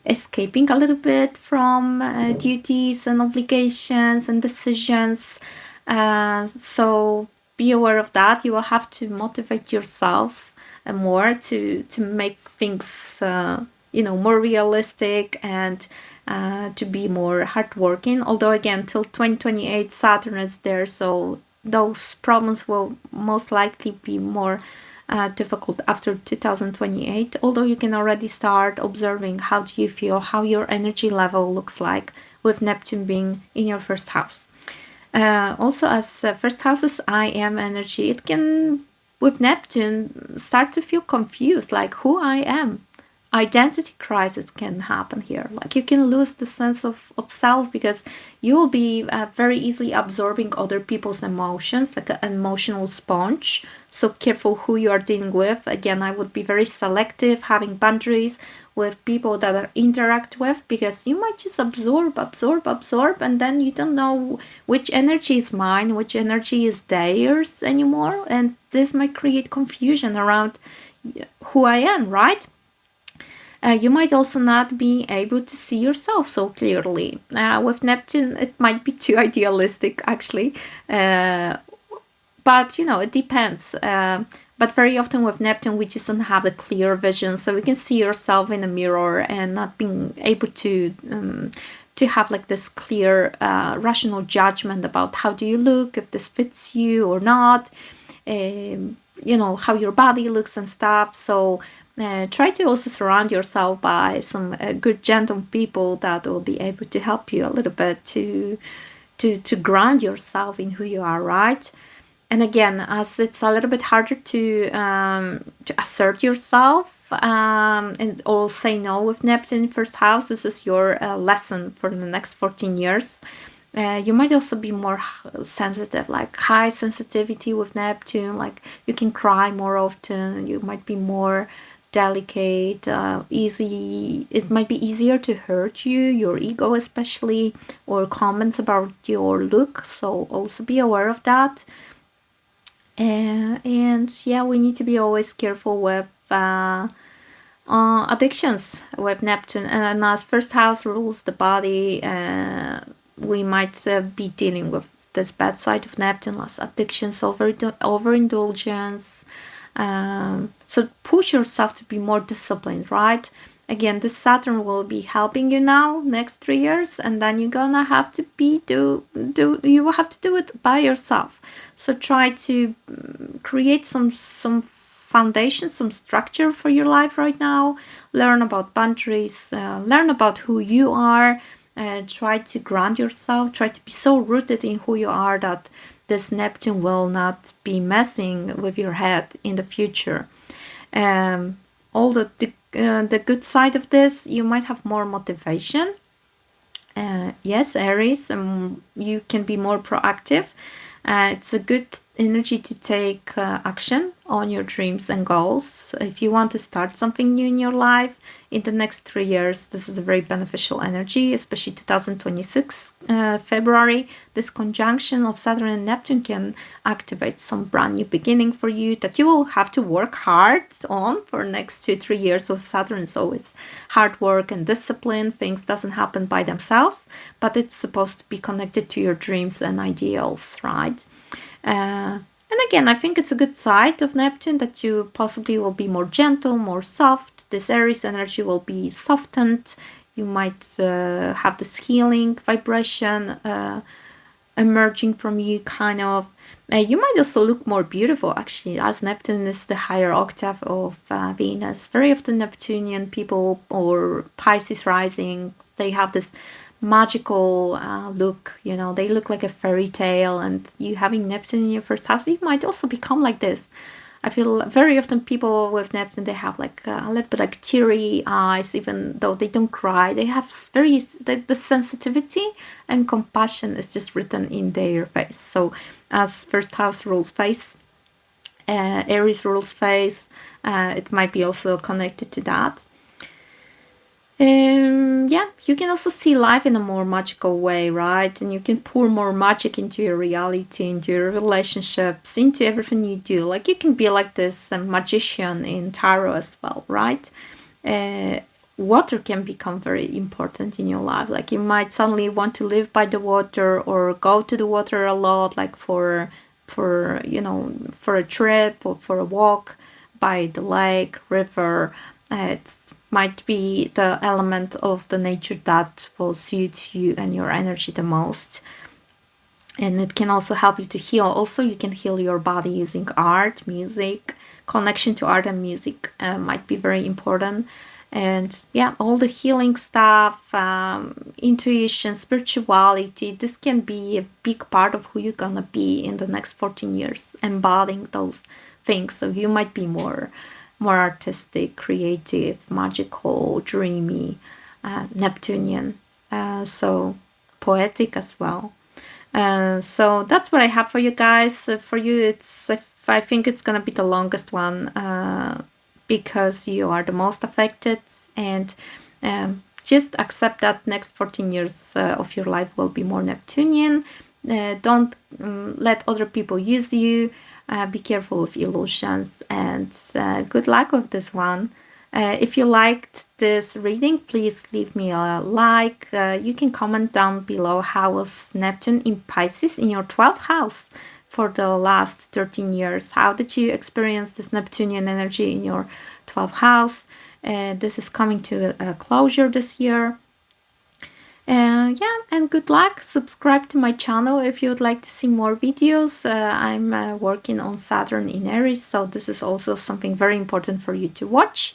escaping a little bit from duties and obligations and decisions. So be aware of that. You will have to motivate yourself more to make things more realistic, and to be more hardworking. Although again, till 2028 Saturn is there, so those problems will most likely be more difficult after 2028. Although you can already start observing how do you feel, how your energy level looks like with Neptune being in your first house. Also, as first house's I am energy, it can, with Neptune, start to feel confused, like who I am. Identity crisis can happen here. Like you can lose the sense of self, because you will be very easily absorbing other people's emotions, like an emotional sponge. So careful who you are dealing with. Again, I would be very selective, having boundaries with people that I interact with, because you might just absorb, and then you don't know which energy is mine, which energy is theirs anymore, and this might create confusion around who I am, right? You might also not be able to see yourself so clearly. With Neptune, it might be too idealistic, actually. But, it depends. But very often with Neptune, we just don't have a clear vision. So we can see yourself in a mirror and not being able to have like this clear, rational judgment about how do you look, if this fits you or not, how your body looks and stuff. So try to also surround yourself by some good, gentle people that will be able to help you a little bit to ground yourself in who you are, right? And again, as it's a little bit harder to assert yourself and or say no with Neptune in first house, this is your lesson for the next 14 years. You might also be more sensitive, like high sensitivity with Neptune, like you can cry more often, you might be more delicate, it might be easier to hurt you, your ego especially, or comments about your look, so also be aware of that. And yeah, we need to be always careful with addictions with Neptune, and as first house rules the body, we might be dealing with this bad side of Neptune, as addictions, overindulgence. So push yourself to be more disciplined, right? Again, this Saturn will be helping you now next 3 years, and then you're gonna have to you will have to do it by yourself. So try to create some foundation, some structure for your life right now. Learn about boundaries, learn about who you are. Try to ground yourself. Try to be so rooted in who you are that this Neptune will not be messing with your head in the future. All the good side of this, you might have more motivation. Yes, Aries, you can be more proactive. It's a good energy to take action on your dreams and goals. If you want to start something new in your life in the next 3 years, this is a very beneficial energy, especially 2026 February. This conjunction of Saturn and Neptune can activate some brand new beginning for you that you will have to work hard on for next 2-3 years. With Saturn, it's always hard work and discipline. Things doesn't happen by themselves, but it's supposed to be connected to your dreams and ideals, right? And again, I think it's a good side of Neptune that you possibly will be more gentle, more soft. This Aries energy will be softened. You might have this healing vibration emerging from you, kind of. You might also look more beautiful, actually, as Neptune is the higher octave of Venus. Very often Neptunian people or Pisces rising, they have this magical look, you know, they look like a fairy tale, and you having Neptune in your first house, you might also become like this. I feel very often people with Neptune, they have like a little bit like teary eyes, even though they don't cry. They have the sensitivity and compassion is just written in their face. So as first house rules face, Aries rules face, it might be also connected to that. Yeah, you can also see life in a more magical way, right? And you can pour more magic into your reality, into your relationships, into everything you do. Like you can be like this magician in tarot as well, right? Water can become very important in your life. Like you might suddenly want to live by the water or go to the water a lot, like for you know, for a trip or for a walk by the lake, river. It might be the element of the nature that will suit you and your energy the most. And it can also help you to heal. Also, you can heal your body using art, music. Connection to art and music might be very important. And yeah, all the healing stuff, intuition, spirituality, this can be a big part of who you're gonna be in the next 14 years, embodying those things. So you might be more artistic, creative, magical, dreamy, Neptunian, so poetic as well. So that's what I have for you guys. For you, I think it's gonna be the longest one because you are the most affected, and just accept that next 14 years of your life will be more Neptunian. Don't let other people use you. Be careful with illusions, and good luck with this one. If you liked this reading, please leave me a like. You can comment down below how was Neptune in Pisces in your 12th house for the last 13 years. How did you experience this Neptunian energy in your 12th house? This is coming to a closure this year. Yeah, and good luck. Subscribe to my channel if you would like to see more videos. I'm working on Saturn in Aries, so this is also something very important for you to watch.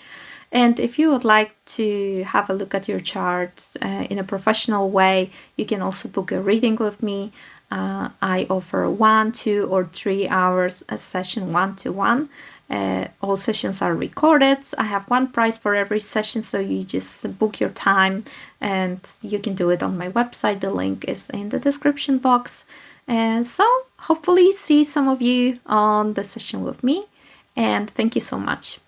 And if you would like to have a look at your chart in a professional way, you can also book a reading with me. I offer 1, 2, or 3 hours a session, one-to-one. All sessions are recorded. I have one price for every session, so you just book your time and you can do it on my website. The link is in the description box. So hopefully see some of you on the session with me, and thank you so much.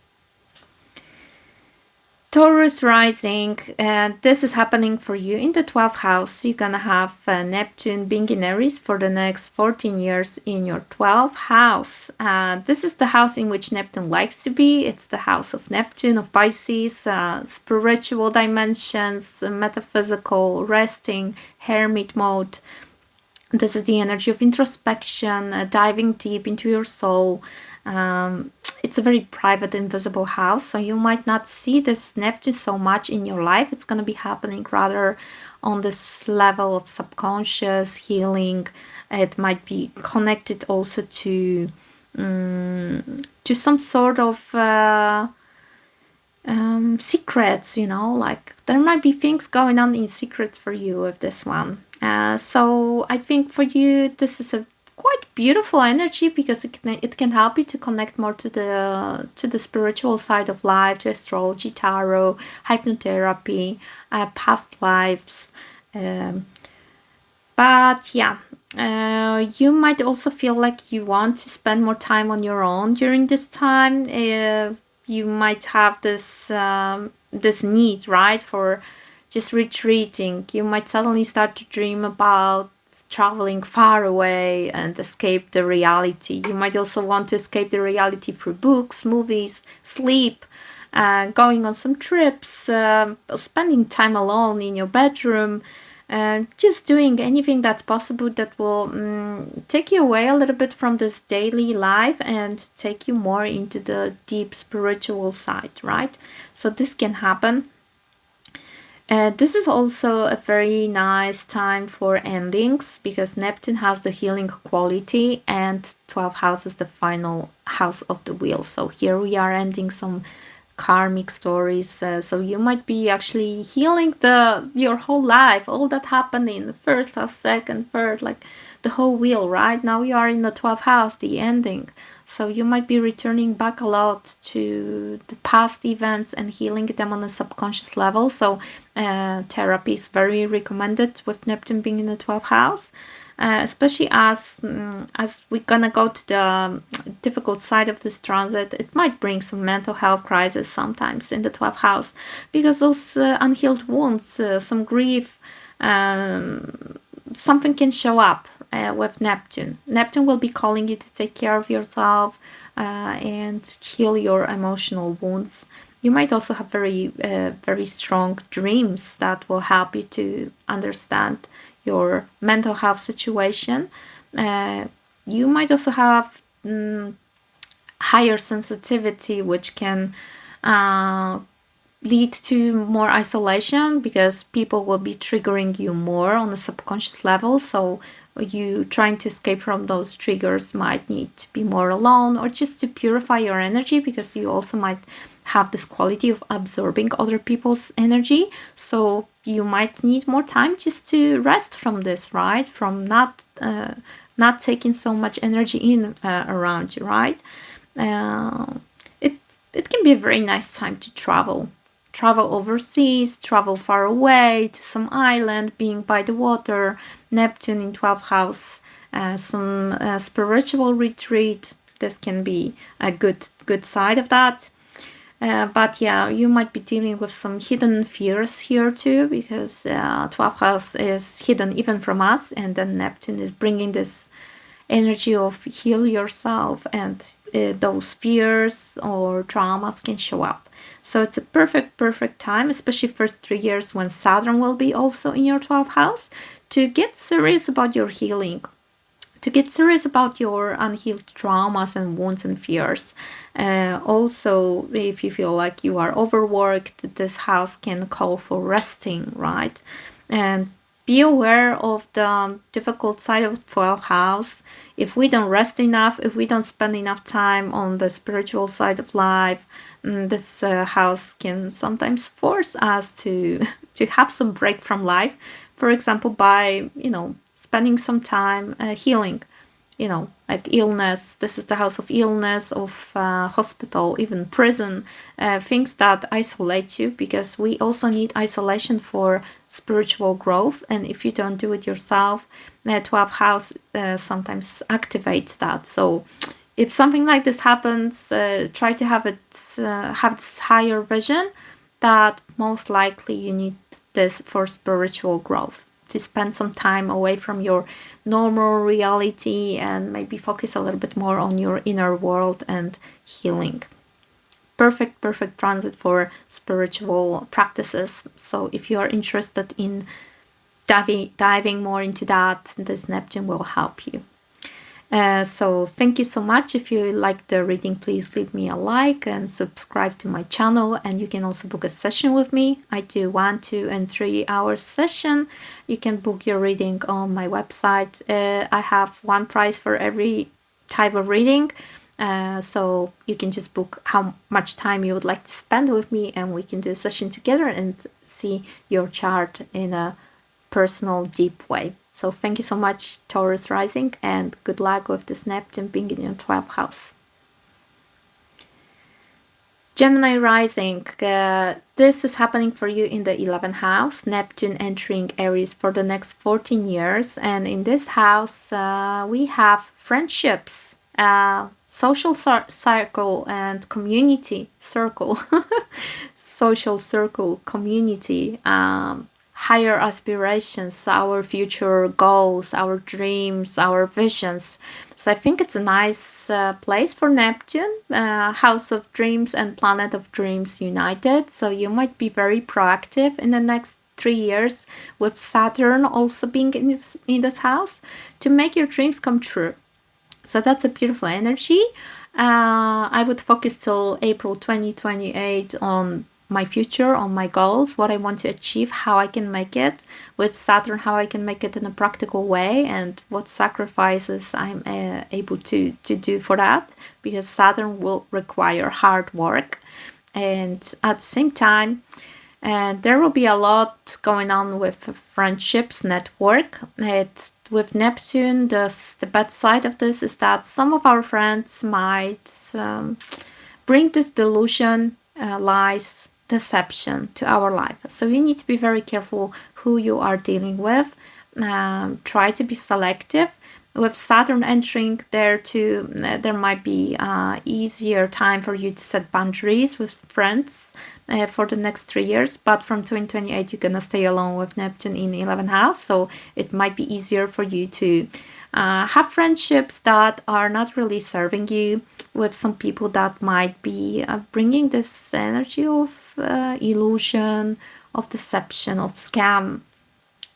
Taurus rising, and this is happening for you in the 12th house. You're gonna have Neptune being in Aries for the next 14 years in your 12th house. This is the house in which Neptune likes to be. It's the house of Neptune, of Pisces, spiritual dimensions, metaphysical, resting, hermit mode. This is the energy of introspection, diving deep into your soul. It's a very private, invisible house, so you might not see this Neptune so much in your life. It's going to be happening rather on this level of subconscious healing. It might be connected also to some sort of secrets, you know, like there might be things going on in secrets for you with this one. So I think for you this is a quite beautiful energy, because it can help you to connect more to the spiritual side of life, to astrology, tarot, hypnotherapy, past lives. But yeah, you might also feel like you want to spend more time on your own during this time. You might have this need, right, for just retreating. You might suddenly start to dream about traveling far away and escape the reality. You might also want to escape the reality through books, movies, sleep, going on some trips, spending time alone in your bedroom, just doing anything that's possible that will take you away a little bit from this daily life and take you more into the deep spiritual side, right? So this can happen. This is also a very nice time for endings, because Neptune has the healing quality and 12th house is the final house of the wheel. So here we are ending some karmic stories. So you might be actually healing your whole life, all that happened in the first house, second, third, like the whole wheel, right? Now you are in the 12th house, the ending. So you might be returning back a lot to the past events and healing them on a subconscious level. So therapy is very recommended with Neptune being in the 12th house. Especially as we're gonna go to the difficult side of this transit, it might bring some mental health crisis sometimes in the 12th house, because those unhealed wounds, some grief, something can show up with Neptune. Neptune will be calling you to take care of yourself and heal your emotional wounds. You might also have very strong dreams that will help you to understand your mental health situation. You might also have higher sensitivity, which can lead to more isolation, because people will be triggering you more on a subconscious level. So you trying to escape from those triggers might need to be more alone, or just to purify your energy, because you also might have this quality of absorbing other people's energy. So you might need more time just to rest from this, right? From not taking so much energy in around you, right? It can be a very nice time to travel overseas, travel far away to some island, being by the water. Neptune in 12th house, some spiritual retreat. This can be a good side of that. But yeah, you might be dealing with some hidden fears here too, because 12th house is hidden even from us, and then Neptune is bringing this energy of heal yourself, and those fears or traumas can show up. So it's a perfect time, especially first 3 years when Saturn will be also in your 12th house, to get serious about your healing, to get serious about your unhealed traumas and wounds and fears. Also, if you feel like you are overworked, this house can call for resting, right? And be aware of the difficult side of 12th house. If we don't rest enough, if we don't spend enough time on the spiritual side of life, this house can sometimes force us to have some break from life. For example, by spending some time healing, like illness. This is the house of illness, of hospital, even prison, things that isolate you, because we also need isolation for spiritual growth. And if you don't do it yourself, 12th house sometimes activates that. So if something like this happens, try to have this higher vision that most likely you need this for spiritual growth, to spend some time away from your normal reality and maybe focus a little bit more on your inner world and healing. Perfect transit for spiritual practices. So if you are interested in diving more into that, this Neptune will help you. So thank you so much. If you like the reading, please leave me a like and subscribe to my channel. And you can also book a session with me. I do 1, 2, and 3 hour session. You can book your reading on my website. I have one price for every type of reading. So you can just book how much time you would like to spend with me, and we can do a session together and see your chart in a personal, deep way. So thank you so much, Taurus rising, and good luck with this Neptune being in your 12th house. Gemini rising, this is happening for you in the 11th house, Neptune entering Aries for the next 14 years. And in this house, we have friendships, social circle and community circle, social circle, community, higher aspirations, our future goals, our dreams, our visions. So I think it's a nice place for Neptune, house of dreams and planet of dreams united. So you might be very proactive in the next 3 years, with Saturn also being in this house, to make your dreams come true. So that's a beautiful energy. I would focus till April 2028 on my future, on my goals, what I want to achieve, how I can make it with Saturn, how I can make it in a practical way, and what sacrifices I'm able to do for that, because Saturn will require hard work. And at the same time, there will be a lot going on with friendships, network. With Neptune, the bad side of this is that some of our friends might bring this delusion, lies, deception to our life. So you need to be very careful who you are dealing with. Try to be selective. With Saturn entering there too, there might be easier time for you to set boundaries with friends for the next 3 years. But from 2028, you're gonna stay alone with Neptune in the 11th house, so it might be easier for you to have friendships that are not really serving you, with some people that might be bringing this energy of illusion, of deception, of scam.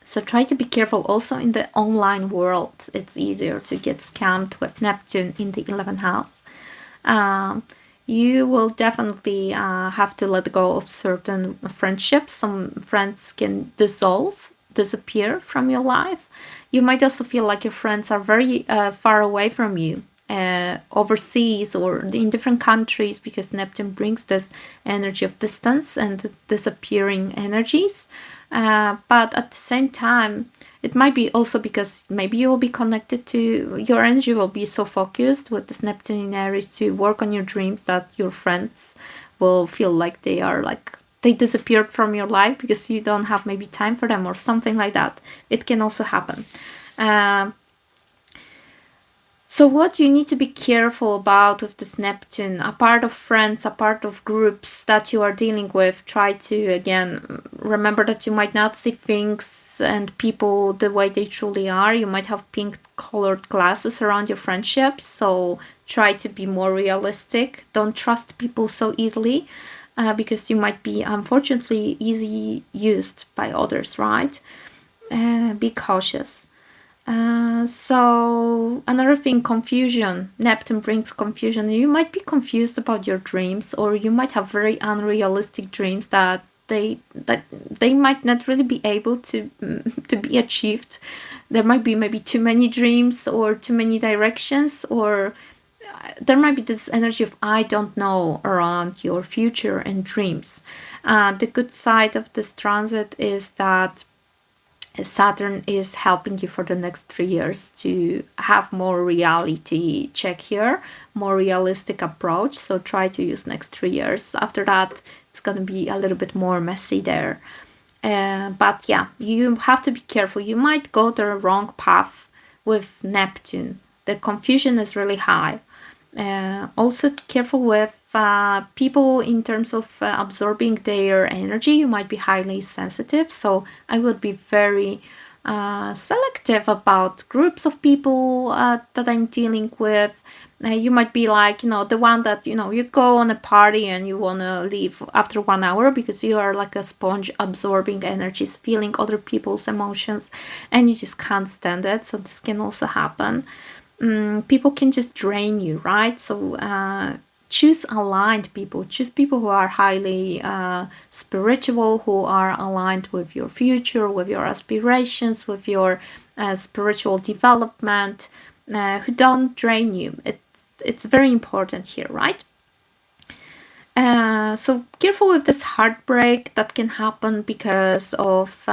So try to be careful. Also in the online world, it's easier to get scammed with Neptune in the 11th house. You will definitely have to let go of certain friendships. Some friends can disappear from your life. You might also feel like your friends are very far away from you, overseas or in different countries, because Neptune brings this energy of distance and disappearing energies. But at the same time, it might be also because maybe you will be connected to, your energy will be so focused with this Neptune in Aries to work on your dreams, that your friends will feel like they disappeared from your life because you don't have maybe time for them or something like that. It can also happen. So what you need to be careful about with this Neptune, a part of friends, a part of groups that you are dealing with, try to, again, remember that you might not see things and people the way they truly are. You might have pink colored glasses around your friendships, so try to be more realistic. Don't trust people so easily, because you might be, unfortunately, easy used by others, right? Be cautious. So another thing, confusion. Neptune brings confusion. You might be confused about your dreams, or you might have very unrealistic dreams that they might not really be able to be achieved. There might be maybe too many dreams or too many directions, or there might be this energy of I don't know around your future and dreams. The good side of this transit is that Saturn is helping you for the next 3 years to have more reality check here, more realistic approach. So try to use next 3 years. After that, it's going to be a little bit more messy there. But yeah, you have to be careful. You might go the wrong path with Neptune. The confusion is really high. Also careful with people in terms of absorbing their energy. You might be highly sensitive, so I would be very selective about groups of people that I'm dealing with. You might be like, the one that, you go on a party and you want to leave after 1 hour because you are like a sponge absorbing energies, feeling other people's emotions, and you just can't stand it. So this can also happen. people can just drain you, right? So choose aligned people. Choose people who are highly spiritual, who are aligned with your future, with your aspirations, with your spiritual development, who don't drain you. It's very important here, right? So careful with this heartbreak that can happen because of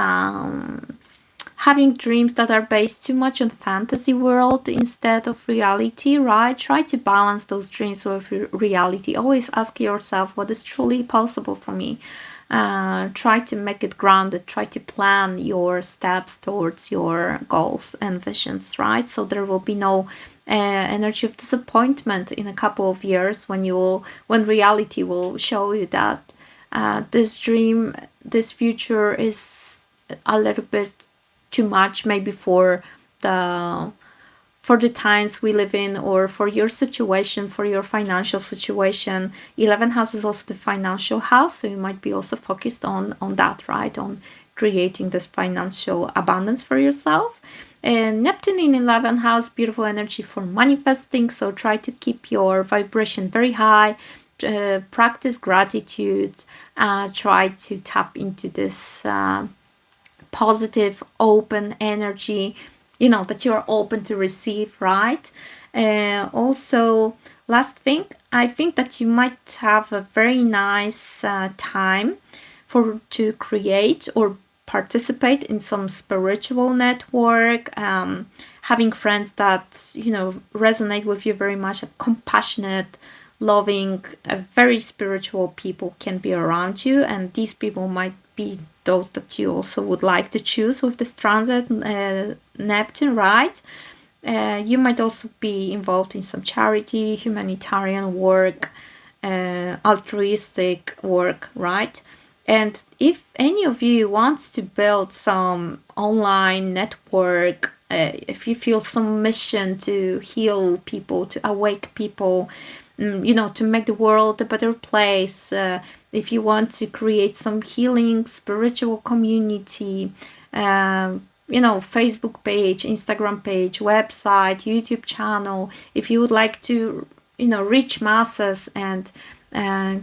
having dreams that are based too much on fantasy world instead of reality, right? Try to balance those dreams with reality. Always ask yourself what is truly possible for me. Try to make it grounded. Try to plan your steps towards your goals and visions, right? So there will be no energy of disappointment in a couple of years when reality will show you that this dream, this future is a little bit too much, maybe for the times we live in, or for your situation, for your financial situation. 11 house is also the financial house, so you might be also focused on that, right? On creating this financial abundance for yourself. And Neptune in 11 house, beautiful energy for manifesting, so try to keep your vibration very high. Practice gratitude. Try to tap into this positive, open energy, that you're open to receive, right? Also, last thing, I think that you might have a very nice time to create or participate in some spiritual network, having friends that resonate with you very much. Compassionate, loving, very spiritual people can be around you, and these people might be those that you also would like to choose with this transit Neptune, right? You might also be involved in some charity, humanitarian work, altruistic work, right? And if any of you wants to build some online network, if you feel some mission to heal people, to awake people, to make the world a better place, if you want to create some healing spiritual community, Facebook page, Instagram page, website, YouTube channel, if you would like to reach masses and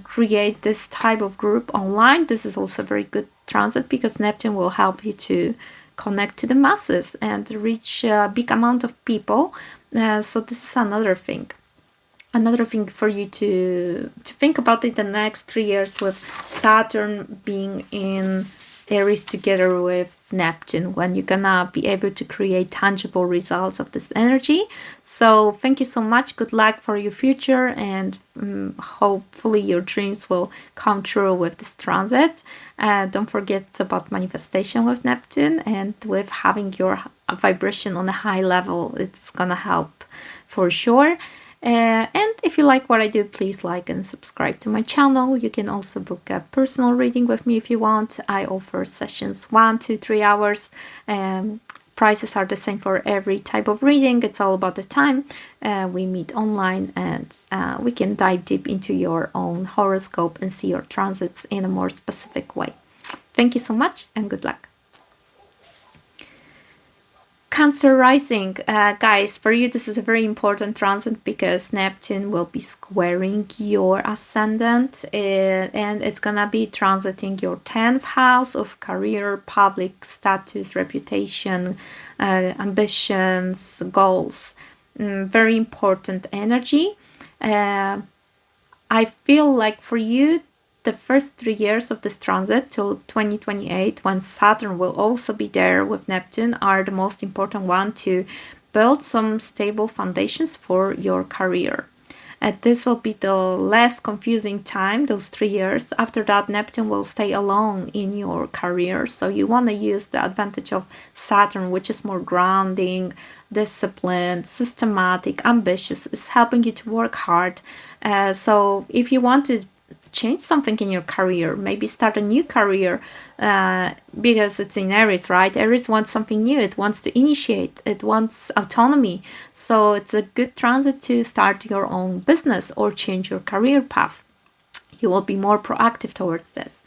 create this type of group online, this is also a very good transit, because Neptune will help you to connect to the masses and reach a big amount of people. So this is another thing for you to think about in the next 3 years, with Saturn being in Aries together with Neptune, when you're gonna be able to create tangible results of this energy. So thank you so much. Good luck for your future, and hopefully your dreams will come true with this transit. Don't forget about manifestation with Neptune, and with having your vibration on a high level, it's gonna help for sure. And if you like what I do, please like and subscribe to my channel. You can also book a personal reading with me if you want. I offer sessions 1 to 3 hours. Prices are the same for every type of reading. It's all about the time. We meet online, and we can dive deep into your own horoscope and see your transits in a more specific way. Thank you so much, and good luck. Cancer rising, guys, for you this is a very important transit, because Neptune will be squaring your ascendant, and it's gonna be transiting your 10th house of career, public status, reputation, ambitions, goals. Very important energy. I feel like for you, the first 3 years of this transit till 2028, when Saturn will also be there with Neptune, are the most important one to build some stable foundations for your career. And this will be the less confusing time, those 3 years. After that, Neptune will stay alone in your career. So you want to use the advantage of Saturn, which is more grounding, disciplined, systematic, ambitious. It's helping you to work hard. So if you want to change something in your career, maybe start a new career, because it's in Aries, right? Aries wants something new. It wants to initiate. It wants autonomy. So it's a good transit to start your own business or change your career path. You will be more proactive towards this.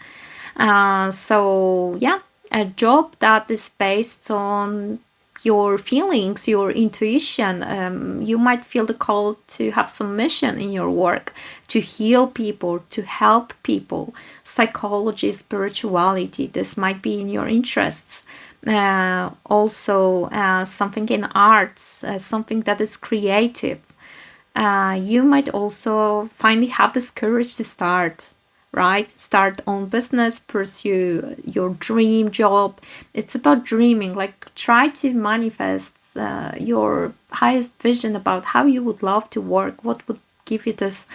So yeah, a job that is based on your feelings, your intuition. You might feel the call to have some mission in your work, to heal people, to help people. Psychology, spirituality, this might be in your interests. Also something in arts, something that is creative. You might also finally have this courage to start, right? Start own business, pursue your dream job. It's about dreaming, like try to manifest your highest vision about how you would love to work, what would give you this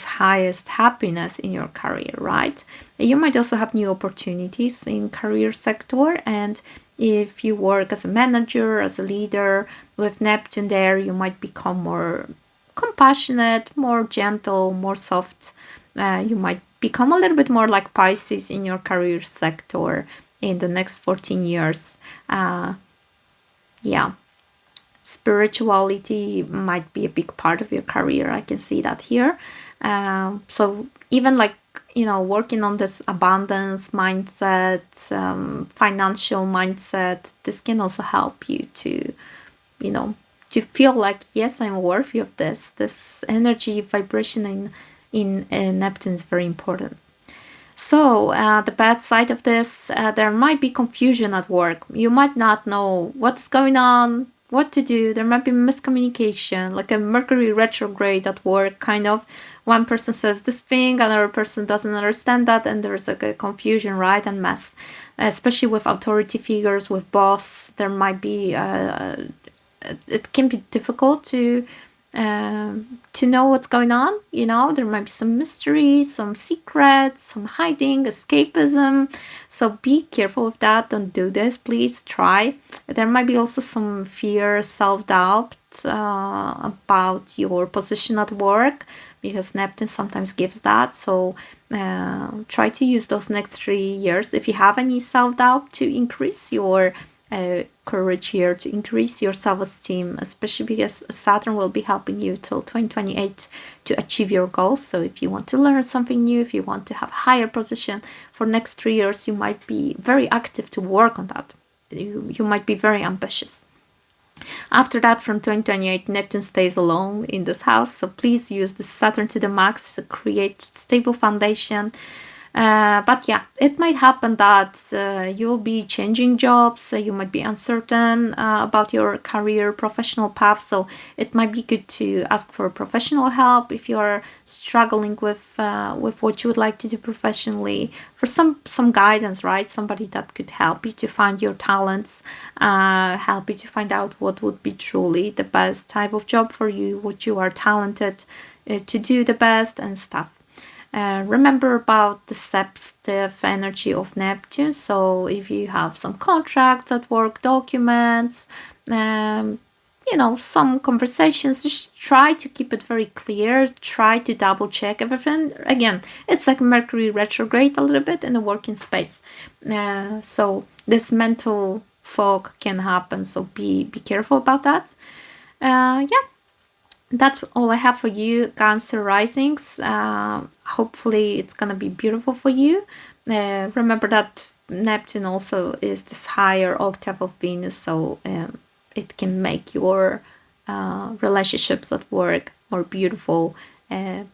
highest happiness in your career, right? You might also have new opportunities in career sector, and if you work as a manager, as a leader with Neptune there, you might become more compassionate, more gentle, more soft. You might become a little bit more like Pisces in your career sector in the next 14 years. Yeah, spirituality might be a big part of your career. I can see that here. So even like, working on this abundance mindset, financial mindset, this can also help you to, to feel like, yes, I'm worthy of this. This energy vibration in Neptune is very important. So the bad side of this, there might be confusion at work. You might not know what's going on, what to do. There might be miscommunication, like a Mercury retrograde at work, kind of. One person says this thing, another person doesn't understand that, and there's like a confusion, right, and mess. Especially with authority figures, with boss, there might be, it can be difficult to know what's going on. There might be some mystery, some secrets, some hiding, escapism. So be careful with that. Don't do this, please. Try. There might be also some fear, self-doubt about your position at work, because Neptune sometimes gives that. So try to use those next 3 years, if you have any self-doubt, to increase your courage here, to increase your self-esteem, especially because Saturn will be helping you till 2028 to achieve your goals. So if you want to learn something new, if you want to have a higher position for next 3 years, you might be very active to work on that. You might be very ambitious. After that, from 2028, Neptune stays alone in this house, so please use the Saturn to the max to create stable foundation. But yeah, it might happen that you will be changing jobs, you might be uncertain about your career, professional path, so it might be good to ask for professional help if you are struggling with what you would like to do professionally, for some guidance, right? Somebody that could help you to find your talents, help you to find out what would be truly the best type of job for you, what you are talented to do the best and stuff. Remember about the deceptive energy of Neptune. So if you have some contracts at work, documents, some conversations, just try to keep it very clear. Try to double check everything. Again, it's like Mercury retrograde a little bit in the working space. So this mental fog can happen. So be careful about that. Yeah. That's all I have for you, Cancer risings. Hopefully it's gonna be beautiful for you. Remember that Neptune also is this higher octave of Venus, so it can make your relationships at work more beautiful,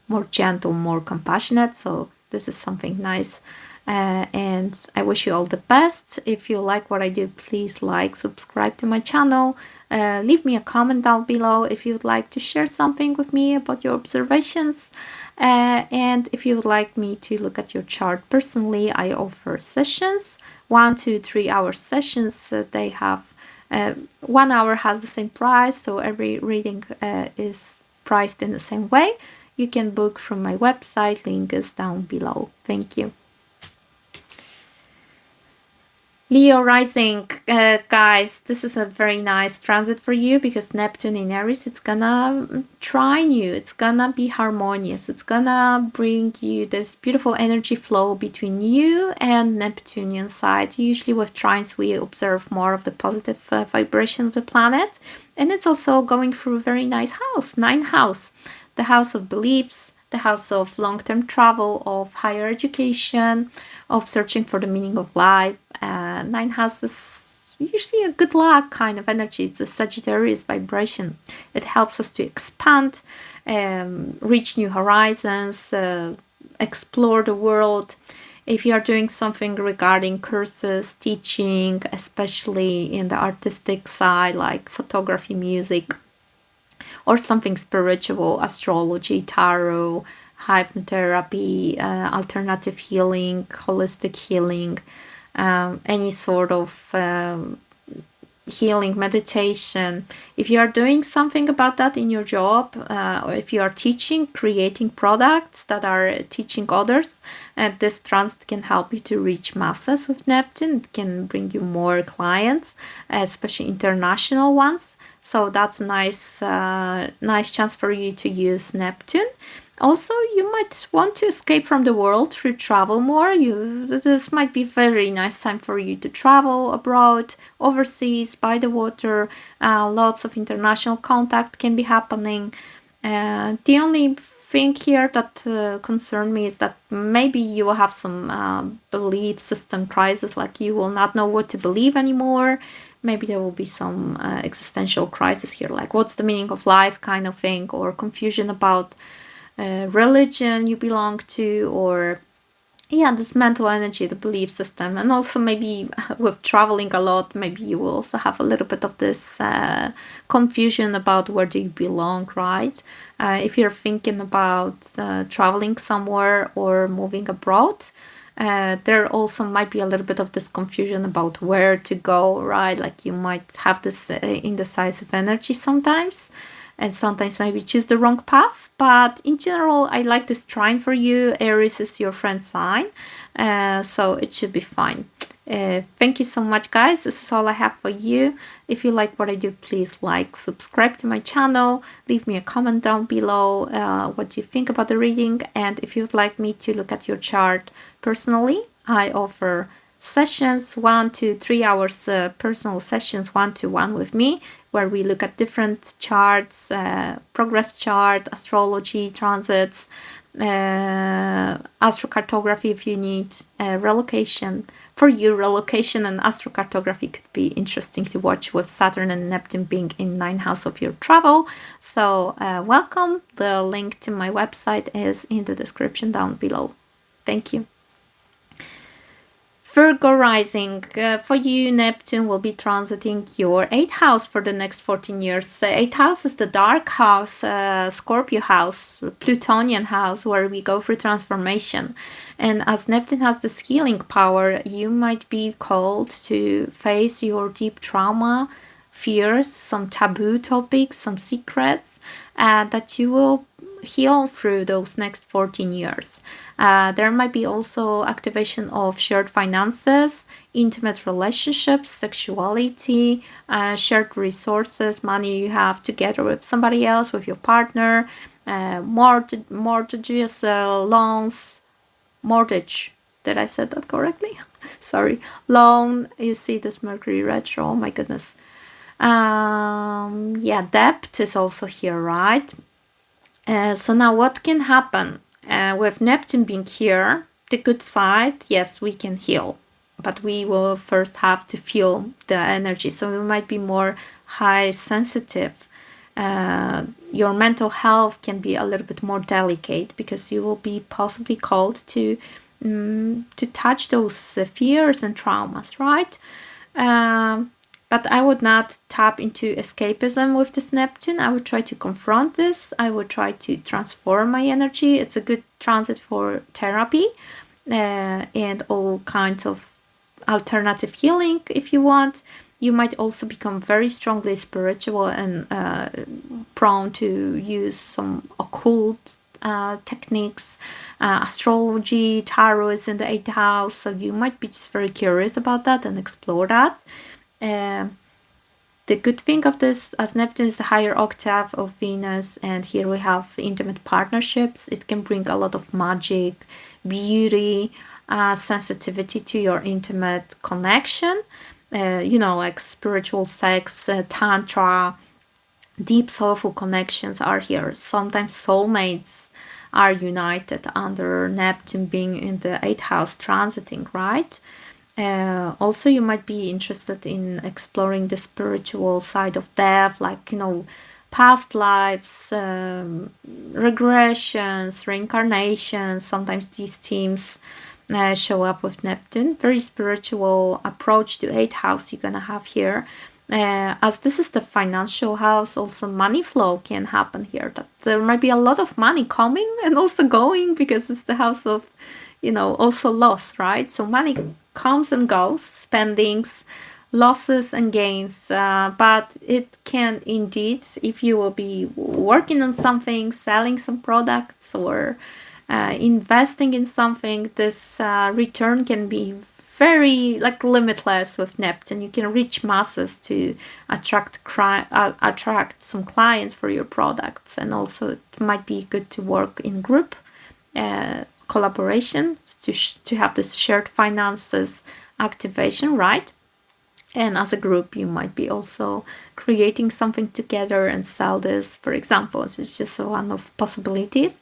more gentle, more compassionate. So this is something nice. And I wish you all the best. If you like what I do, please like, subscribe to my channel. Leave me a comment down below if you'd like to share something with me about your observations. And if you would like me to look at your chart personally, I offer sessions, 1 to 3 hour sessions. They have 1 hour has the same price, so every reading is priced in the same way. You can book from my website, link is down below. Thank you. Leo rising, guys, this is a very nice transit for you, because Neptune in Aries, it's gonna trine you, it's gonna be harmonious, it's gonna bring you this beautiful energy flow between you and Neptunian side. Usually with trines we observe more of the positive vibration of the planet, and it's also going through a very nice house, 9th house, the house of beliefs, the house of long-term travel, of higher education, of searching for the meaning of life. 9 houses usually a good luck kind of energy. It's a Sagittarius vibration. It helps us to expand, reach new horizons, explore the world. If you are doing something regarding courses, teaching, especially in the artistic side, like photography, music, or something spiritual, astrology, tarot, hypnotherapy, alternative healing, holistic healing, any sort of healing, meditation. If you are doing something about that in your job, or if you are teaching, creating products that are teaching others, this transit can help you to reach masses with Neptune. It can bring you more clients, especially international ones. So that's a nice chance for you to use Neptune. Also, you might want to escape from the world through travel more. This might be very nice time for you to travel abroad, overseas, by the water. Lots of international contact can be happening. The only thing here that concerned me is that maybe you will have some belief system crisis, like you will not know what to believe anymore. Maybe there will be some existential crisis here, like what's the meaning of life kind of thing, or confusion about religion you belong to, or this mental energy, the belief system. And also maybe with traveling a lot, maybe you will also have a little bit of this confusion about where do you belong, right? If you're thinking about traveling somewhere or moving abroad, there also might be a little bit of this confusion about where to go, right? Like you might have this indecisive energy sometimes, and sometimes maybe choose the wrong path. But in general, I like this trine for you. Aries is your friend sign, so it should be fine. Thank you so much, guys. This is all I have for you. If you like what I do, please like, subscribe to my channel, leave me a comment down below what you think about the reading. And if you'd like me to look at your chart personally, I offer sessions, 1 to 3 hours, personal sessions, one-to-one with me, where we look at different charts, progress chart, astrology, transits, astrocartography if you need, relocation. For you, relocation and astrocartography could be interesting to watch, with Saturn and Neptune being in 9th house of your travel. So welcome. The link to my website is in the description down below. Thank you. Virgo rising, for you, Neptune will be transiting your 8th house for the next 14 years. 8th house is the dark house, Scorpio house, Plutonian house, where we go through transformation. And as Neptune has this healing power, you might be called to face your deep trauma, fears, some taboo topics, some secrets that you will heal through those next 14 years. There might be also activation of shared finances, intimate relationships, sexuality, shared resources, money you have together with somebody else, with your partner, mortgages, loans, mortgage. Did I say that correctly? Sorry. Loan, you see this Mercury retro, oh my goodness. Debt is also here, right? So now what can happen? With Neptune being here, the good side, yes, we can heal, but we will first have to feel the energy. So we might be more high sensitive. Your mental health can be a little bit more delicate, because you will be possibly called to touch those fears and traumas, right? But I would not tap into escapism with this Neptune. I would try to confront this. I would try to transform my energy. It's a good transit for therapy and all kinds of alternative healing if you want. You might also become very strongly spiritual and prone to use some occult techniques. Astrology, tarot is in the 8th house, so you might be just very curious about that and explore that. The good thing of this, as Neptune is the higher octave of Venus, and here we have intimate partnerships, it can bring a lot of magic, beauty, sensitivity to your intimate connection, like spiritual sex, tantra, deep soulful connections are here. Sometimes soulmates are united under Neptune being in the 8th house transiting, right? Also, you might be interested in exploring the spiritual side of death, like, past lives, regressions, reincarnations. Sometimes these themes show up with Neptune. Very spiritual approach to 8th house you're gonna have here. As this is the financial house, also money flow can happen here. That there might be a lot of money coming and also going, because it's the house of, also loss, right? So money comes and goes, spendings, losses and gains, but it can indeed, if you will be working on something, selling some products, or investing in something, this return can be very limitless with Neptune. You can reach masses to attract some clients for your products, and also it might be good to work in group collaboration to have this shared finances activation, right? And as a group, you might be also creating something together and sell this, for example. This is just one of possibilities.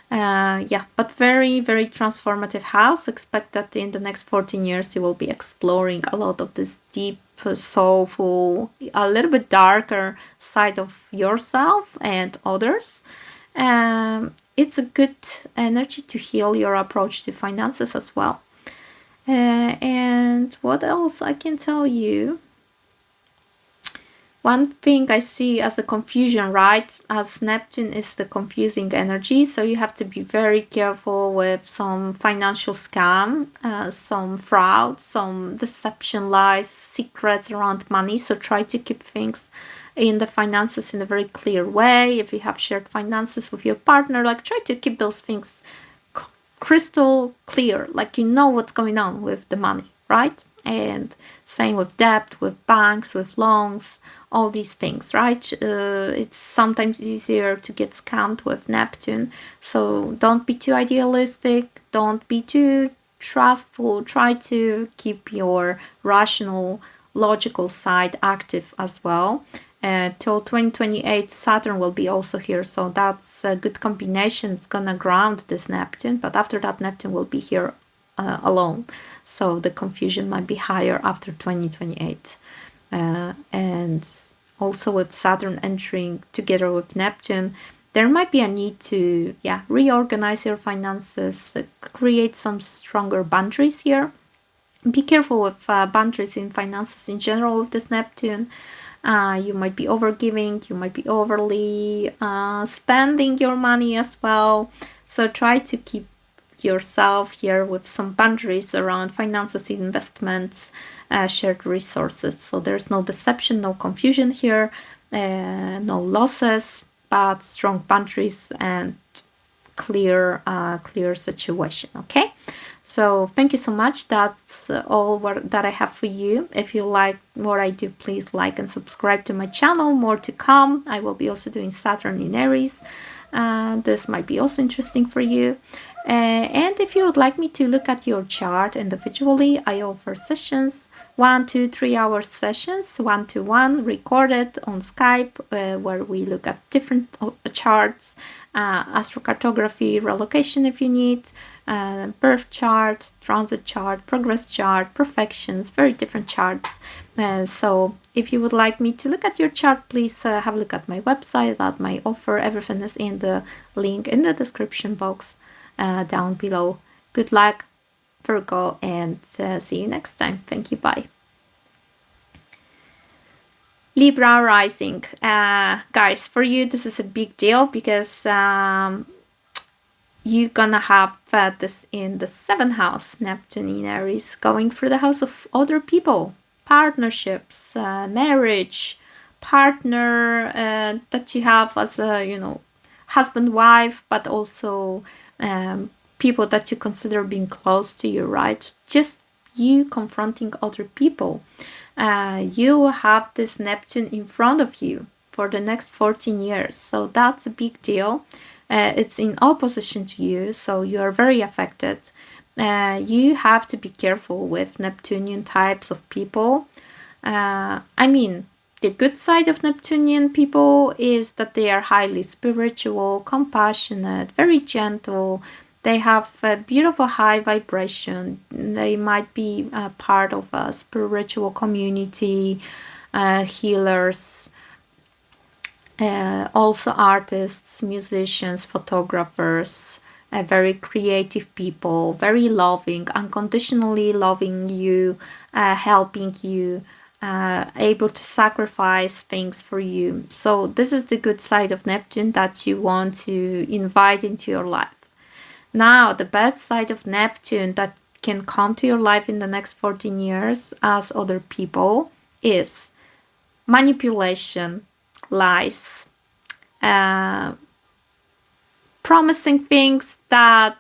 But very, very transformative house. Expect that in the next 14 years, you will be exploring a lot of this deep, soulful, a little bit darker side of yourself and others. It's a good energy to heal your approach to finances as well. And what else I can tell you? One thing I see as a confusion, right? As Neptune is the confusing energy, so you have to be very careful with some financial scam, some fraud, some deception, lies, secrets around money. So try to keep things in the finances in a very clear way. If you have shared finances with your partner, try to keep those things crystal clear, what's going on with the money, right? And same with debt, with banks, with loans, all these things, right? It's sometimes easier to get scammed with Neptune, so don't be too idealistic, don't be too trustful. Try to keep your rational, logical side active as well. Till 2028, Saturn will be also here, so that's a good combination. It's gonna ground this Neptune, but after that, Neptune will be here alone, so the confusion might be higher after 2028. And also with Saturn entering together with Neptune, there might be a need to reorganize your finances, create some stronger boundaries here. Be careful with boundaries in finances in general with this Neptune. You might be overgiving, you might be overly spending your money as well. So try to keep yourself here with some boundaries around finances, investments, shared resources. So there's no deception, no confusion here, no losses, but strong boundaries and clear situation. Okay. So thank you so much. That's all that I have for you. If you like what I do, please like and subscribe to my channel. More to come. I will be also doing Saturn in Aries. This might be also interesting for you. And if you would like me to look at your chart individually, I offer sessions, 1, 2, 3 hour sessions, 1-to-1, recorded on Skype, where we look at different charts, astrocartography, relocation if you need, birth chart, transit chart, progress chart, profections, very different charts. So if you would like me to look at your chart, please have a look at my website, at my offer. Everything is in the link in the description box down below. Good luck, Virgo, and see you next time. Thank you. Bye. Libra rising. Guys, for you, this is a big deal because you're gonna have this in the 7th house, Neptune in Aries, going through the house of other people, partnerships, marriage, partner that you have as a, husband, wife, but also people that you consider being close to you, right? Just you confronting other people. You will have this Neptune in front of you for the next 14 years. So that's a big deal. It's in opposition to you, so you are very affected. You have to be careful with Neptunian types of people. I mean, the good side of Neptunian people is that they are highly spiritual, compassionate, very gentle, They have a beautiful high vibration. They might be part of a spiritual community, healers, also artists, musicians, photographers, very creative people, very loving, unconditionally loving you, helping you, able to sacrifice things for you. So this is the good side of Neptune that you want to invite into your life. Now, the bad side of Neptune that can come to your life in the next 14 years as other people is manipulation, lies, promising things that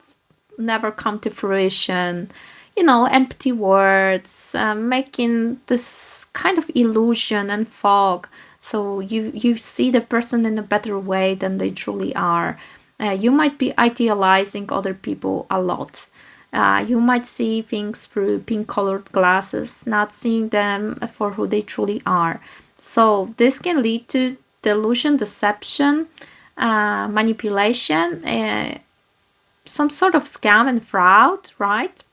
never come to fruition, empty words, making this kind of illusion and fog. So you see the person in a better way than they truly are. You might be idealizing other people a lot. You might see things through pink-colored glasses, not seeing them for who they truly are. So this can lead to delusion, deception, manipulation, some sort of scam and fraud, right?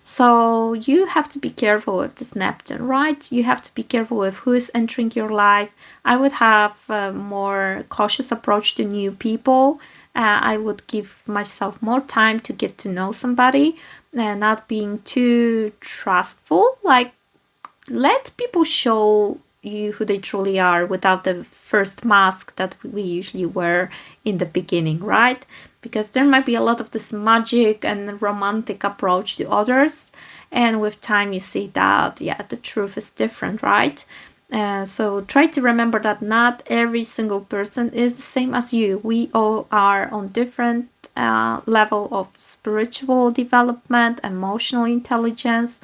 So you have to be careful with this Neptune, right? You have to be careful with who is entering your life. I would have a more cautious approach to new people. I would give myself more time to get to know somebody, not being too trustful. Like, let people show you who they truly are without the first mask that we usually wear in the beginning, right? Because there might be a lot of this magic and romantic approach to others, and with time you see that, yeah, the truth is different, right? So try to remember that not every single person is the same as you. We all are on different level of spiritual development, emotional intelligence.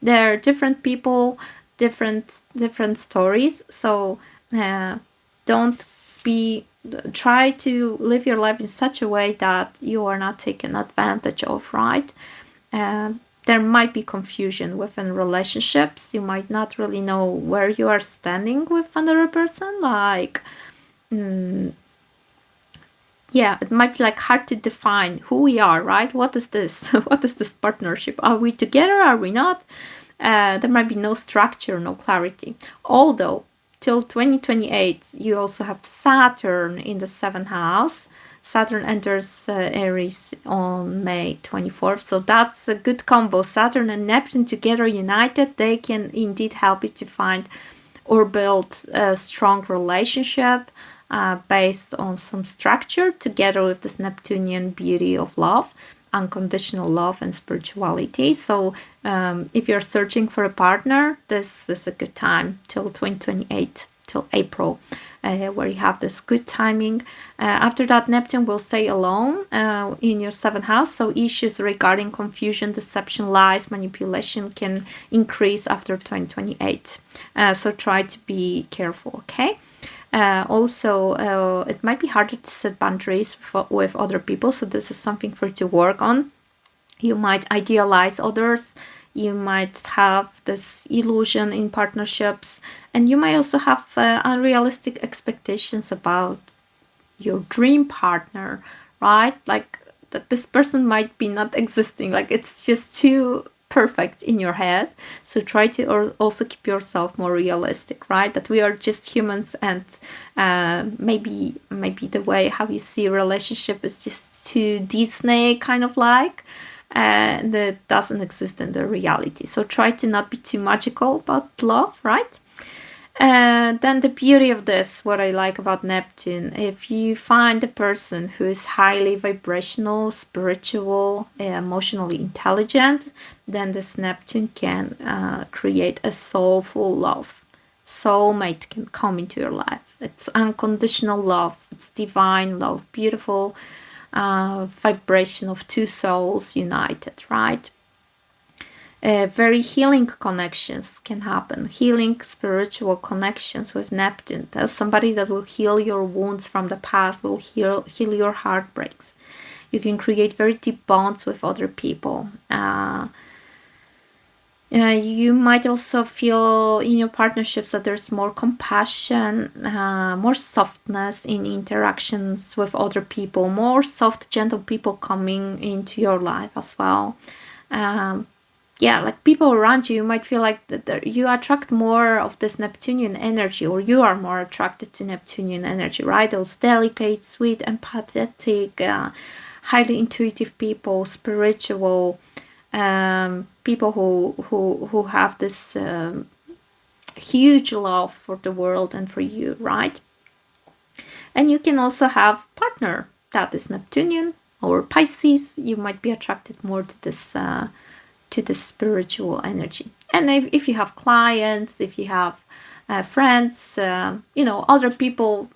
There are different people, different stories. So don't be try to live your life in such a way that you are not taken advantage of, right? There might be confusion within relationships. You might not really know where you are standing with another person. Like, yeah, it might be like hard to define who we are, right? What is this? What is this partnership? Are we together? Are we not? There might be no structure, no clarity. Although, till 2028, you also have Saturn in the 7th house. Saturn enters Aries on May 24th. So that's a good combo. Saturn and Neptune together united, they can indeed help you to find or build a strong relationship based on some structure together with this Neptunian beauty of love, unconditional love and spirituality. So if you're searching for a partner, this is a good time till 2028, till April, where you have this good timing. After that, Neptune will stay alone in your 7th house, so issues regarding confusion, deception, lies, manipulation can increase after 2028. So try to be careful, okay? Also, it might be harder to set boundaries with other people, so this is something for you to work on. You might idealize others, you might have this illusion in partnerships, and you might also have unrealistic expectations about your dream partner, right? Like that this person might be not existing, like it's just too perfect in your head. So try to also keep yourself more realistic, right? That we are just humans, and maybe the way how you see a relationship is just too Disney kind of like, and that doesn't exist in the reality. So try to not be too magical about love, right? Then the beauty of this, what I like about Neptune, if you find a person who is highly vibrational, spiritual, emotionally intelligent, then this Neptune can create a soulful love. Soulmate can come into your life. It's unconditional love. It's divine love. Beautiful vibration of two souls united, right? Very healing connections can happen. Healing spiritual connections with Neptune. There's somebody that will heal your wounds from the past, will heal your heartbreaks. You can create very deep bonds with other people. You might also feel in your partnerships that there's more compassion, more softness in interactions with other people, more soft, gentle people coming into your life as well. Yeah, like people around you, you might feel like that you attract more of this Neptunian energy, or you are more attracted to Neptunian energy, right? Those delicate, sweet, empathetic, highly intuitive people, spiritual, people who have this huge love for the world and for you, right? And you can also have partner that is Neptunian or Pisces. You might be attracted more to this spiritual energy. And if you have clients, if you have friends, other people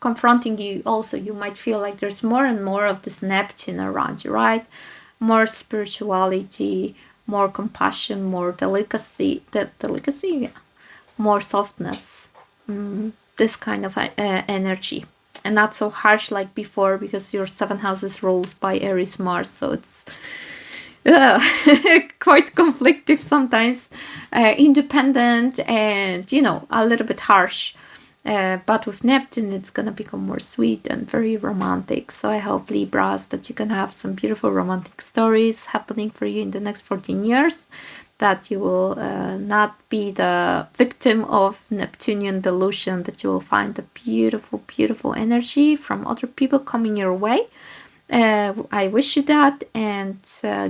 confronting you, also you might feel like there's more and more of this Neptune around you, right? More spirituality, more compassion, more delicacy, yeah, more softness, this kind of energy, and not so harsh like before, because your 7th house is ruled by Aries Mars, so it's quite conflictive sometimes, independent, and a little bit harsh. But with Neptune, it's gonna become more sweet and very romantic. So I hope, Libras, that you can have some beautiful romantic stories happening for you in the next 14 years, that you will not be the victim of Neptunian delusion, that you will find the beautiful, beautiful energy from other people coming your way. I wish you that, and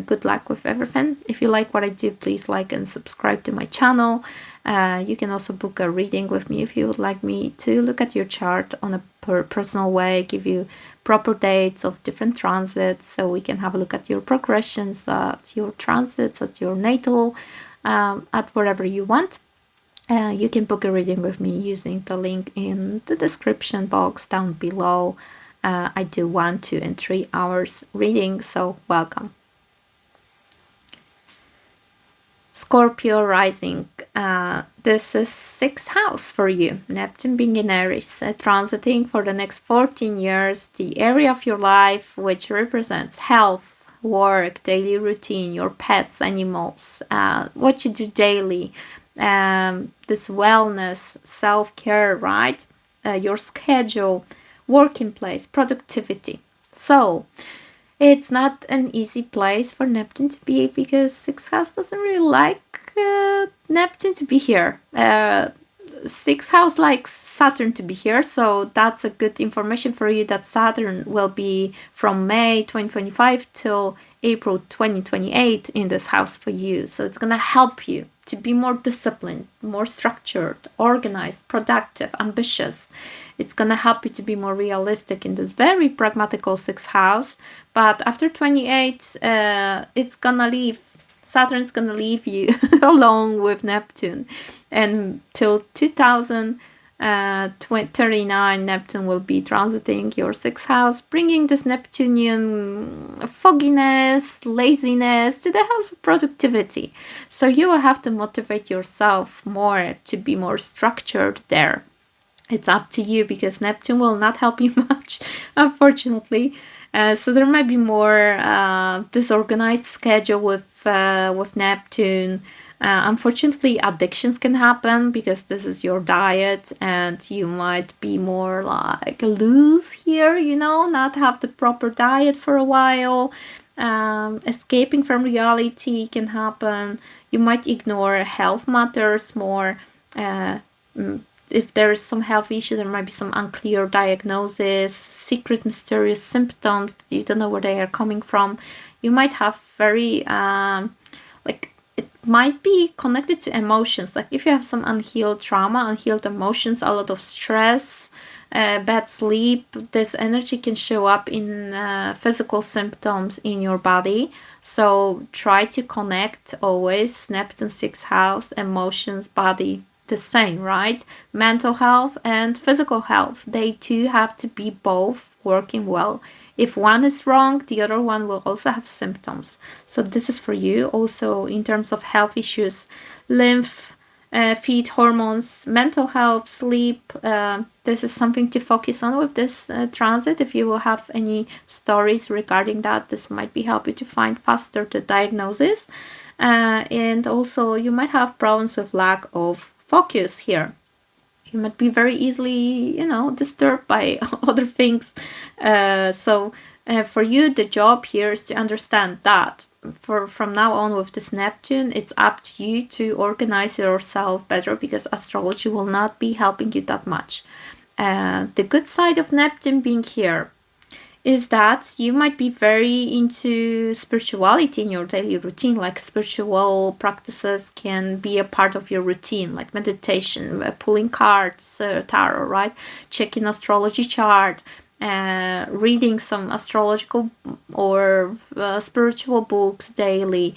good luck with everything. If you like what I do, please like and subscribe to my channel. You can also book a reading with me if you would like me to look at your chart on a personal way, give you proper dates of different transits, so we can have a look at your progressions, at your transits, at your natal, at wherever you want. You can book a reading with me using the link in the description box down below. I do 1, 2, and 3 hours reading, so welcome. Scorpio rising, this is 6th house for you. Neptune being in Aries, transiting for the next 14 years, the area of your life which represents health, work, daily routine, your pets, animals, what you do daily, this wellness, self-care, right? Your schedule, working place, productivity. So it's not an easy place for Neptune to be, because 6th house doesn't really like Neptune to be here. 6th house likes Saturn to be here, so that's a good information for you, that Saturn will be from May 2025 till April 2028 in this house for you. So it's gonna help you to be more disciplined, more structured, organized, productive, ambitious. It's gonna help you to be more realistic in this very pragmatical 6th house. But after 28, it's gonna leave. Saturn's gonna leave you along with Neptune, and till 2039, Neptune will be transiting your 6th house, bringing this Neptunian fogginess, laziness to the house of productivity. So you will have to motivate yourself more to be more structured there. It's up to you, because Neptune will not help you much, unfortunately. So there might be more disorganized schedule with Neptune. Unfortunately, addictions can happen, because this is your diet, and you might be more like loose here, not have the proper diet for a while. Escaping from reality can happen. You might ignore health matters more. If there is some health issue, there might be some unclear diagnosis, secret mysterious symptoms that you don't know where they are coming from. You might have very it might be connected to emotions, like if you have some unhealed trauma, unhealed emotions, a lot of stress, bad sleep, this energy can show up in physical symptoms in your body. So try to connect always Neptune 6th house, emotions, body, the same, right? Mental health and physical health, they too have to be both working well. If one is wrong, the other one will also have symptoms. So this is for you also in terms of health issues, lymph, feed, hormones, mental health, sleep. This is something to focus on with this transit. If you will have any stories regarding that, this might be help you to find faster the diagnosis. And also you might have problems with lack of focus here. You might be very easily, disturbed by other things. For you, the job here is to understand that from now on with this Neptune, it's up to you to organize yourself better, because astrology will not be helping you that much. The good side of Neptune being here is that you might be very into spirituality in your daily routine. Like, spiritual practices can be a part of your routine, like meditation, pulling cards, tarot, right? Checking astrology chart, reading some astrological or spiritual books daily.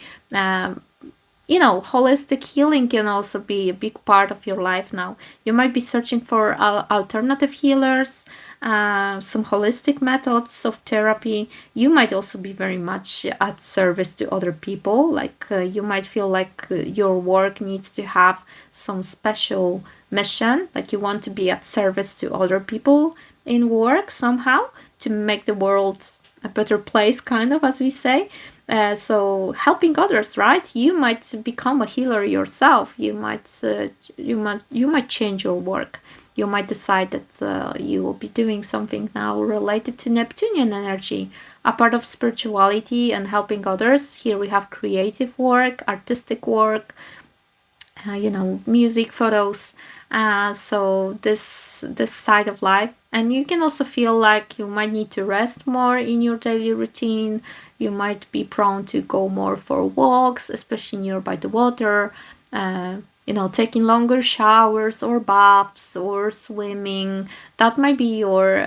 Holistic healing can also be a big part of your life now. You might be searching for alternative healers, some holistic methods of therapy. You might also be very much at service to other people. Like, you might feel like your work needs to have some special mission, like you want to be at service to other people in work somehow, to make the world a better place, kind of, as we say. So helping others, right? You might become a healer yourself. You might change your work. You might decide that you will be doing something now related to Neptunian energy, a part of spirituality and helping others. Here we have creative work, artistic work, music, photos. So this side of life. And you can also feel like you might need to rest more in your daily routine. You might be prone to go more for walks, especially nearby the water. Taking longer showers or baths or swimming. That might be your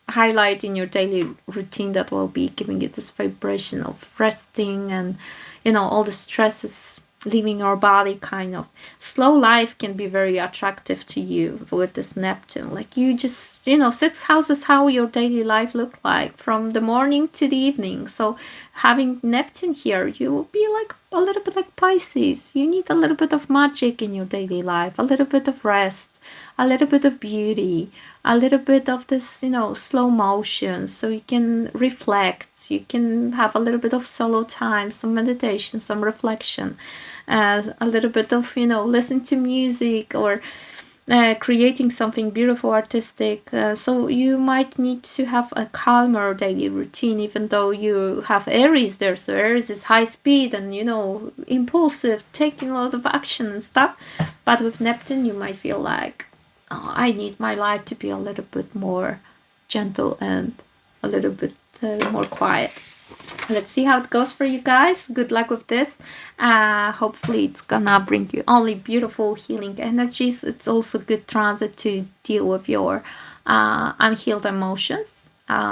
highlight in your daily routine that will be giving you this vibration of resting, and all the stresses leaving your body, kind of. Slow life can be very attractive to you with this Neptune. Like, you just, 6 houses how your daily life look like from the morning to the evening. So having Neptune here, you will be like a little bit like Pisces. You need a little bit of magic in your daily life, a little bit of rest, a little bit of beauty, a little bit of this, slow motion, so you can reflect, you can have a little bit of solo time, some meditation, some reflection, a little bit of, listen to music, or creating something beautiful, artistic. So you might need to have a calmer daily routine, even though you have Aries there. So Aries is high speed and, impulsive, taking a lot of action and stuff. But with Neptune, you might feel like, I need my life to be a little bit more gentle and a little bit more quiet. Let's see how it goes for you guys. Good luck with this. Hopefully it's gonna bring you only beautiful healing energies. It's also good transit to deal with your unhealed emotions.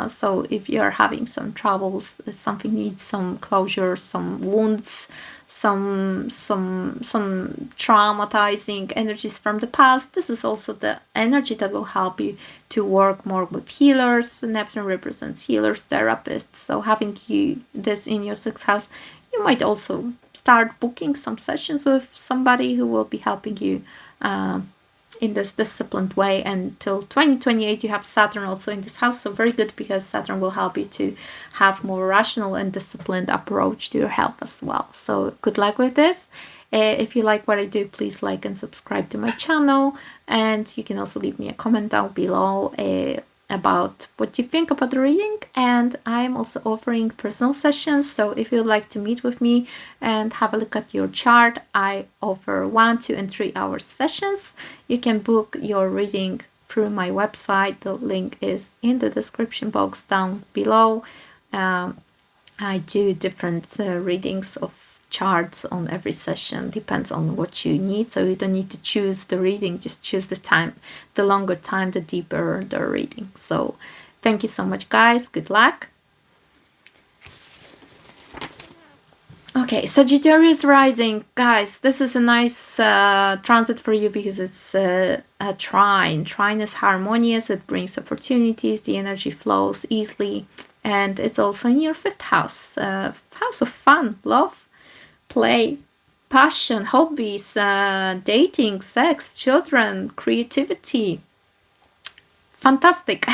So if you're having some troubles, if something needs some closure, some wounds, some traumatizing energies from the past, this is also the energy that will help you to work more with healers. Neptune represents healers, therapists. So having this in your 6th house, you might also start booking some sessions with somebody who will be helping you in this disciplined way. Until 2028 you have Saturn also in this house, so very good, because Saturn will help you to have more rational and disciplined approach to your health as well. So good luck with this. If you like what I do, please like and subscribe to my channel, and you can also leave me a comment down below about what you think about the reading. And I'm also offering personal sessions, so if you'd like to meet with me and have a look at your chart, I offer 1, 2 and 3 hour sessions. You can book your reading through my website. The link is in the description box down below. I do different readings of charts on every session, depends on what you need. So you don't need to choose the reading, just choose the time. The longer time, the deeper the reading. So thank you so much, guys. Good luck. Okay, Sagittarius rising, guys, this is a nice transit for you, because it's a trine. Trine is harmonious, it brings opportunities, the energy flows easily, and it's also in your 5th house, house of fun, love, play, passion, hobbies, dating, sex, children, creativity, fantastic.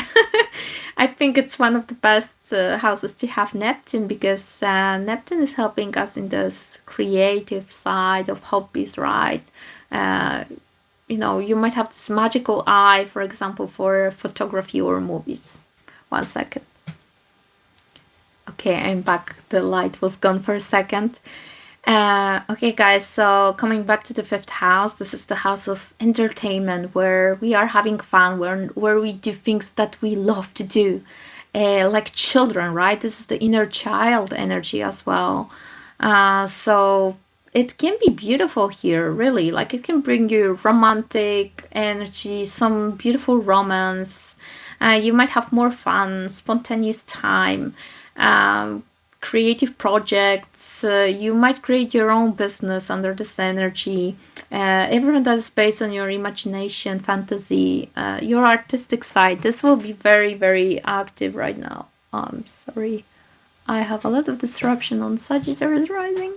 I think it's one of the best houses to have Neptune, because Neptune is helping us in this creative side of hobbies, right? You know, you might have this magical eye, for example, for photography or movies. 1 second. Okay, I'm back. The light was gone for a second. Okay, guys, so coming back to the 5th house, this is the house of entertainment, where we are having fun, where we do things that we love to do, like children, right? This is the inner child energy as well. So it can be beautiful here, really. Like, it can bring you romantic energy, some beautiful romance. You might have more fun, spontaneous time, creative projects. You might create your own business under this energy. Everything that is based on your imagination, fantasy, your artistic side. This will be very, very active right now. Sorry, I have a lot of disruption on Sagittarius rising.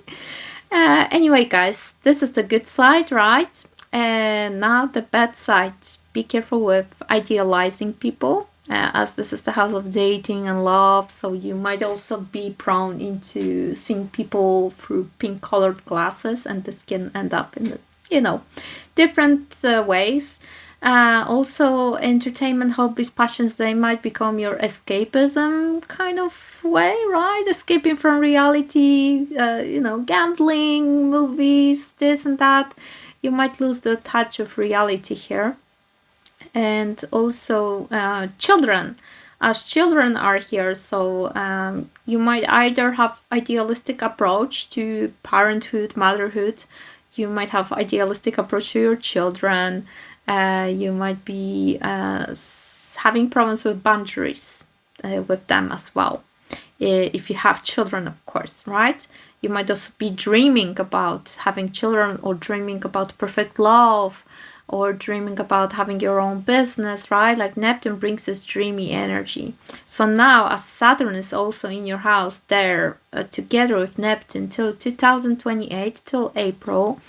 Anyway, guys, this is the good side, right? And now the bad side. Be careful with idealizing people, as this is the house of dating and love, so you might also be prone into seeing people through pink colored glasses, and this can end up in, you know, different ways. Also, entertainment, hobbies, passions, they might become your escapism kind of way, right? Escaping from reality, you know, gambling, movies, this and that. You might lose the touch of reality here. And also children, as children are here, so you might either have idealistic approach to parenthood, motherhood. You might have idealistic approach to your children. You might be having problems with boundaries with them as well, if you have children, of course, right? You might also be dreaming about having children, or dreaming about perfect love, or dreaming about having your own business, right? Like, Neptune brings this dreamy energy. So now, as Saturn is also in your house there, together with Neptune till 2028, till April.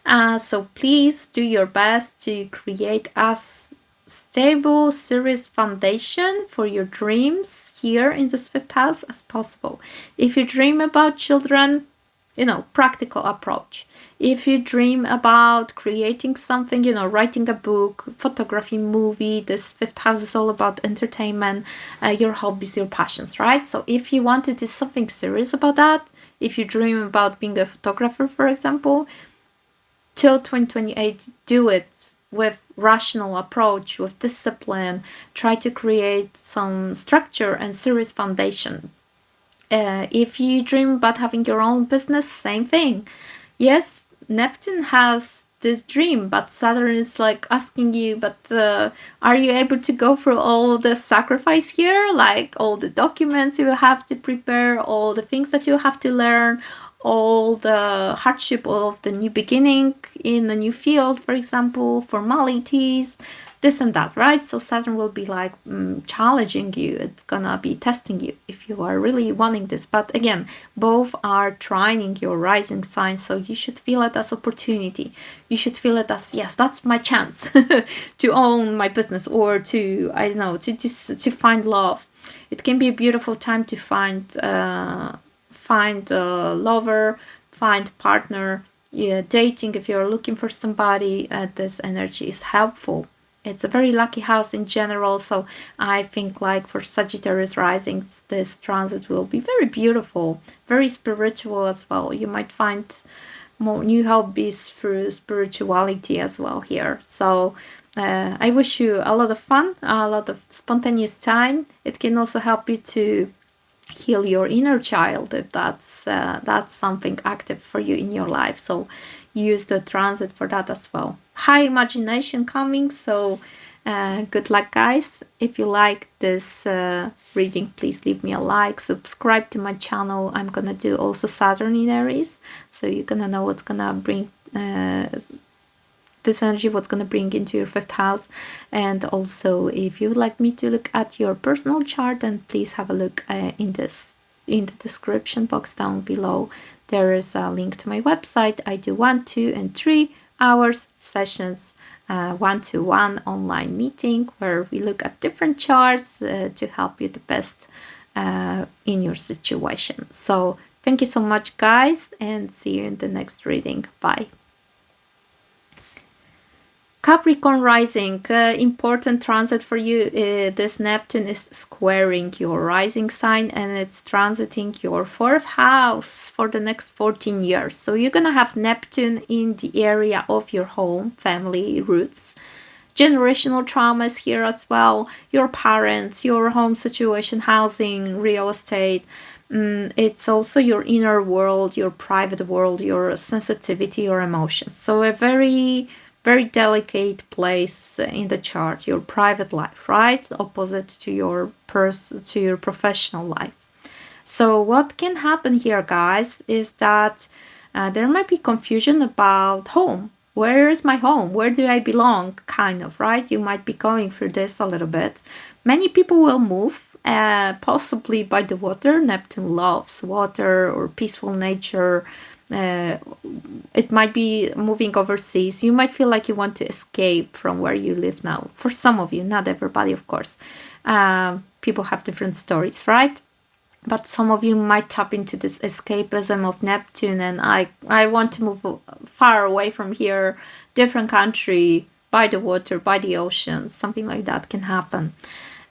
So please do your best to create as stable, serious foundation for your dreams here in this 5th house as possible. If you dream about children, you know, practical approach. If you dream about creating something, you know, writing a book, photography, movie, this 5th house is all about entertainment, your hobbies, your passions, right? So if you want to do something serious about that, if you dream about being a photographer, for example, till 2028, do it with rational approach, with discipline. Try to create some structure and serious foundation. If you dream about having your own business, same thing. Yes, Neptune has this dream, but Saturn is like asking you, but are you able to go through all the sacrifice here? Like, all the documents you will have to prepare, all the things that you have to learn, all the hardship of the new beginning in a new field, for example, formalities, this and that, right? So Saturn will be like challenging you. It's gonna be testing you if you are really wanting this. But again, both are trining your rising sign, so you should feel it as opportunity. You should feel it as, yes, that's my chance to own my business, or to, I don't know, to find love. It can be a beautiful time to find a lover, find partner. Yeah, dating, if you're looking for somebody, this energy is helpful. It's a very lucky house in general, so I think, like, for Sagittarius rising, this transit will be very beautiful, very spiritual as well. You might find more new hobbies through spirituality as well here. So I wish you a lot of fun, a lot of spontaneous time. It can also help you to heal your inner child, if that's something active for you in your life. So use the transit for that as well. High imagination coming, so good luck, guys. If you like this reading, please leave me a like, subscribe to my channel. I'm gonna do also Saturn in Aries, so you're gonna know what's gonna bring this energy, what's gonna bring into your 5th house. And also, if you would like me to look at your personal chart, then please have a look in the description box down below. There is a link to my website. I do 1, 2, and 3 hours sessions one-to-one online meeting where we look at different charts to help you the best in your situation. So thank you so much, guys, and see you in the next reading. Bye. Capricorn rising, important transit for you. This Neptune is squaring your rising sign and it's transiting your 4th house for the next 14 years. So you're gonna have Neptune in the area of your home, family, roots. Generational traumas here as well. Your parents, your home situation, housing, real estate. It's also your inner world, your private world, your sensitivity, your emotions. So a very delicate place in the chart, your private life, right? Opposite to your professional life. So what can happen here, guys, is that there might be confusion about home. Where is my home? Where do I belong? Kind of, right? You might be going through this a little bit. Many people will move, possibly by the water. Neptune loves water or peaceful nature. It might be moving overseas. You might feel like you want to escape from where you live now. For some of you, not everybody, of course. People have different stories, right? But some of you might tap into this escapism of Neptune and I want to move far away from here, different country, by the water, by the ocean. Something like that can happen.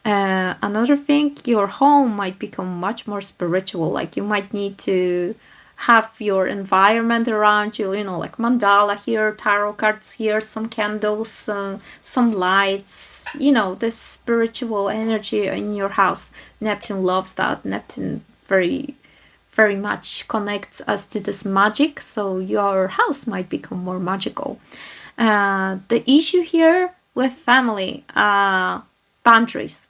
Another thing, your home might become much more spiritual. Like you might need to have your environment around you, you know, like mandala here, tarot cards here, some candles, some lights, you know, this spiritual energy in your house. Neptune loves that. Neptune very much connects us to this magic, so your house might become more magical. The issue here with family, boundaries.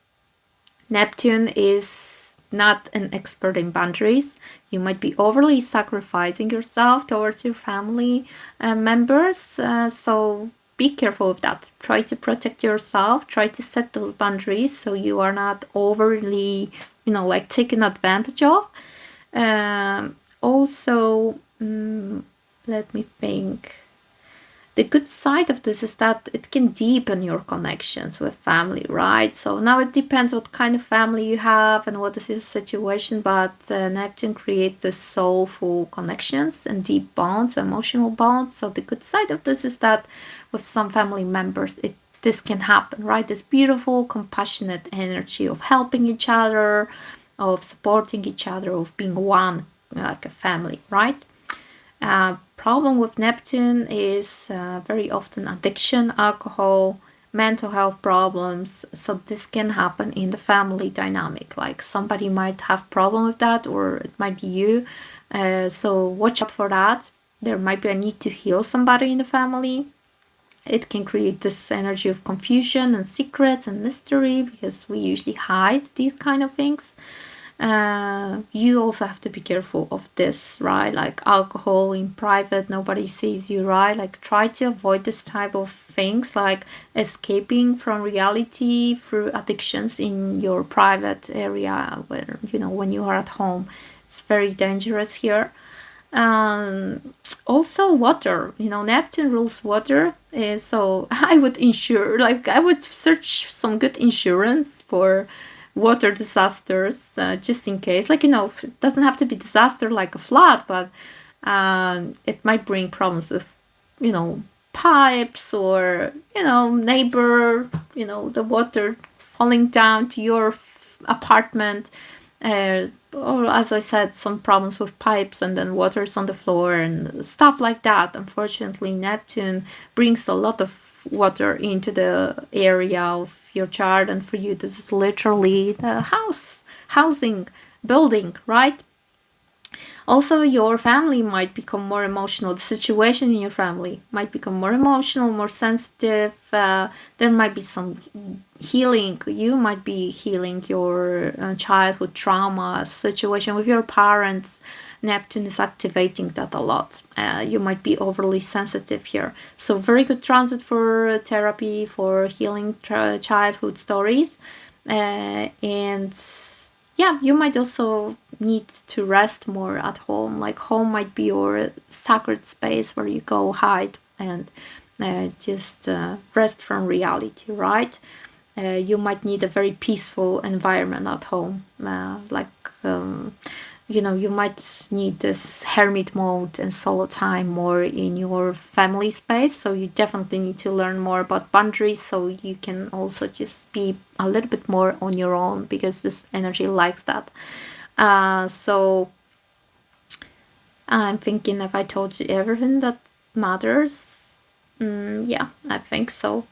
Neptune is not an expert in boundaries. You might be overly sacrificing yourself towards your family members, so be careful of that. Try to protect yourself, try to set those boundaries so you are not overly, you know, like taken advantage of. Also, let me think. The good side of this is that it can deepen your connections with family, right? So now it depends what kind of family you have and what is your situation, but Neptune creates the soulful connections and deep bonds, emotional bonds. So the good side of this is that with some family members, this can happen, right? This beautiful, compassionate energy of helping each other, of supporting each other, of being one, like a family, right? Problem with Neptune is very often addiction, alcohol, mental health problems. So this can happen in the family dynamic. Like somebody might have problem with that, or it might be you. So watch out for that. There might be a need to heal somebody in the family. It can create this energy of confusion and secrets and mystery because we usually hide these kind of things. You also have to be careful of this, right? Like alcohol in private, nobody sees you, right? Like try to avoid this type of things, like escaping from reality through addictions in your private area where, you know, when you are at home. It's very dangerous here. Also water, you know, Neptune rules water, so I would search some good insurance for water disasters, just in case. Like, you know, it doesn't have to be disaster like a flood, but it might bring problems with, you know, pipes or, you know, neighbor, you know, the water falling down to your apartment, or as I said, some problems with pipes and then water's on the floor and stuff like that. Unfortunately, Neptune brings a lot of water into the area of your chart, and for you this is literally the housing, building, right? Also, your family might become more emotional. The situation in your family might become more emotional, more sensitive. There might be some healing. You might be healing your childhood trauma situation with your parents. Neptune is activating that a lot. You might be overly sensitive here. So very good transit for therapy, for healing childhood stories. And yeah, you might also need to rest more at home. Like home might be your sacred space where you go hide and just rest from reality, right? You might need a very peaceful environment at home, you might need this hermit mode and solo time more in your family space. So you definitely need to learn more about boundaries, so you can also just be a little bit more on your own, because this energy likes that. So I'm thinking, if I told you everything that matters, yeah, I think so.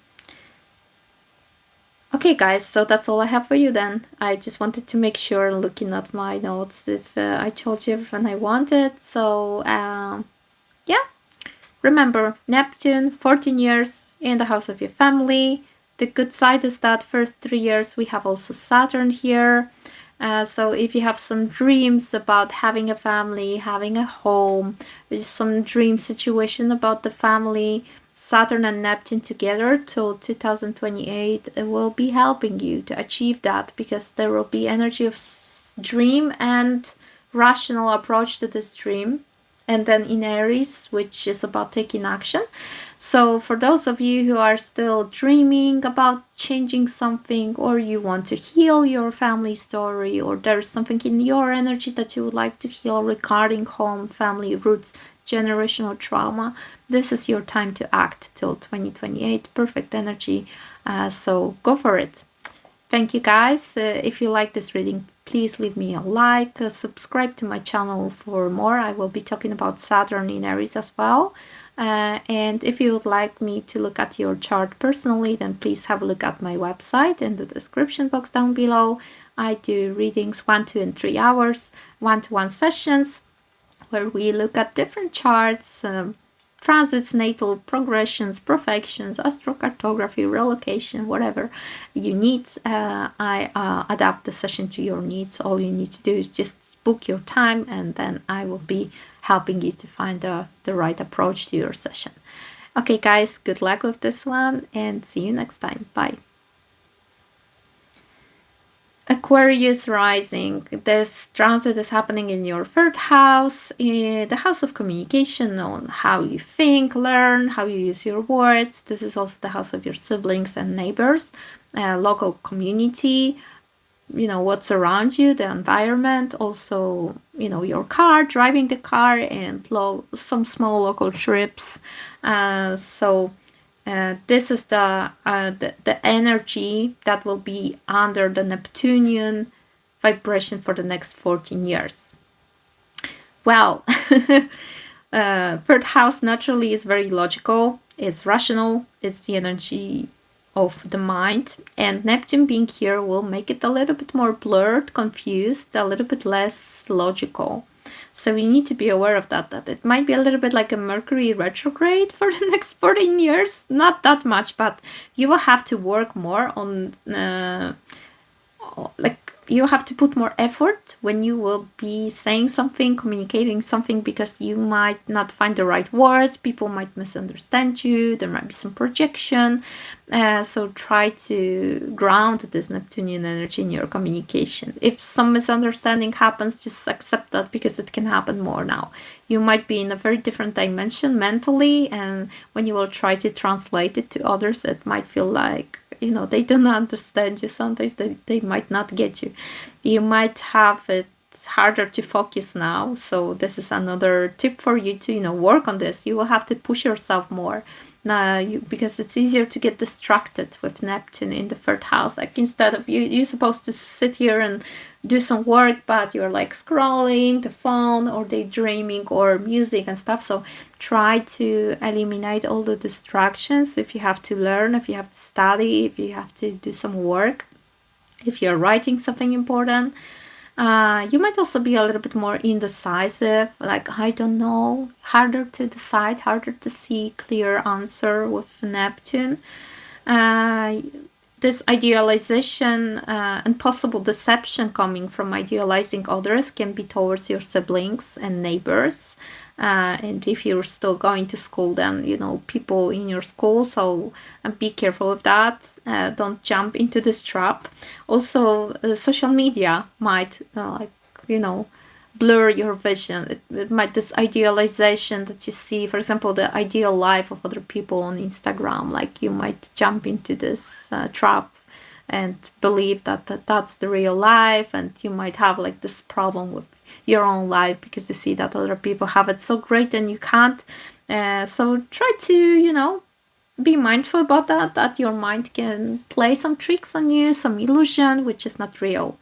Okay, guys, so that's all I have for you then. I just wanted to make sure, looking at my notes, if I told you everything I wanted. So, yeah, remember, Neptune, 14 years in the house of your family. The good side is that first 3 years we have also Saturn here. So if you have some dreams about having a family, having a home, there's some dream situation about the family, Saturn and Neptune together till 2028 will be helping you to achieve that, because there will be energy of dream and rational approach to this dream. And then in Aries, which is about taking action. So for those of you who are still dreaming about changing something, or you want to heal your family story, or there's something in your energy that you would like to heal regarding home, family, roots, generational trauma, this is your time to act till 2028. Perfect energy. So go for it. Thank you, guys. If you like this reading, please leave me a like, subscribe to my channel for more. I will be talking about Saturn in Aries as well. And if you would like me to look at your chart personally, then please have a look at my website in the description box down below. I do readings 1, 2, and 3 hours, one-to-one sessions, where we look at different charts, transits, natal, progressions, profections, astrocartography, relocation, whatever you need. I adapt the session to your needs. All you need to do is just book your time, and then I will be helping you to find the right approach to your session. Okay, guys, good luck with this one, and see you next time. Bye. Aquarius rising. This transit is happening in your third house, in the house of communication, on how you think, learn, how you use your words. This is also the house of your siblings and neighbors, local community, what's around you, the environment, also, your car, driving the car, and some small local trips. This is the energy that will be under the Neptunian vibration for the next 14 years. Well, third house naturally is very logical. It's rational. It's the energy of the mind. And Neptune being here will make it a little bit more blurred, confused, a little bit less logical. So we need to be aware of that it might be a little bit like a Mercury retrograde for the next 14 years. Not that much, but you will have to work more on, you have to put more effort when you will be saying something, communicating something, because you might not find the right words. People might misunderstand you. There might be some projection. So try to ground this Neptunian energy in your communication. If some misunderstanding happens, just accept that, because it can happen more now. You might be in a very different dimension mentally, and when you will try to translate it to others, it might feel like, they don't understand you. Sometimes they might not get you. You might have it harder to focus now. So this is another tip for you to, work on this. You will have to push yourself more. Because it's easier to get distracted with Neptune in the third house. Like, instead of you're supposed to sit here and do some work, but you're like scrolling the phone or daydreaming or music and stuff. So try to eliminate all the distractions. If you have to learn, if you have to study, if you have to do some work, if you're writing something important. You might also be a little bit more indecisive, like, I don't know, harder to decide, harder to see clear answer with Neptune. This idealization and possible deception coming from idealizing others can be towards your siblings and neighbors. And if you're still going to school, then people in your school, so be careful with that. Don't jump into this trap. Also, social media might blur your vision. It might, this idealization that you see, for example, the ideal life of other people on Instagram, like you might jump into this trap and believe that that's the real life, and you might have like this problem with your own life because you see that other people have it so great and you can't. So try to, you know, be mindful about that your mind can play some tricks on you, some illusion which is not real.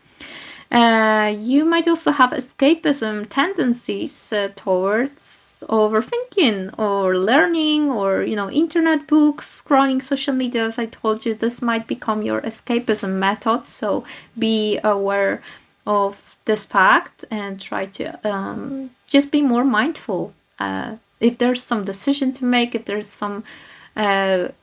You might also have escapism tendencies towards overthinking or learning, or, you know, internet books, scrolling social media. As I told you, this might become your escapism method, so be aware of this fact and try to just be more mindful. If there's some decision to make, if there's some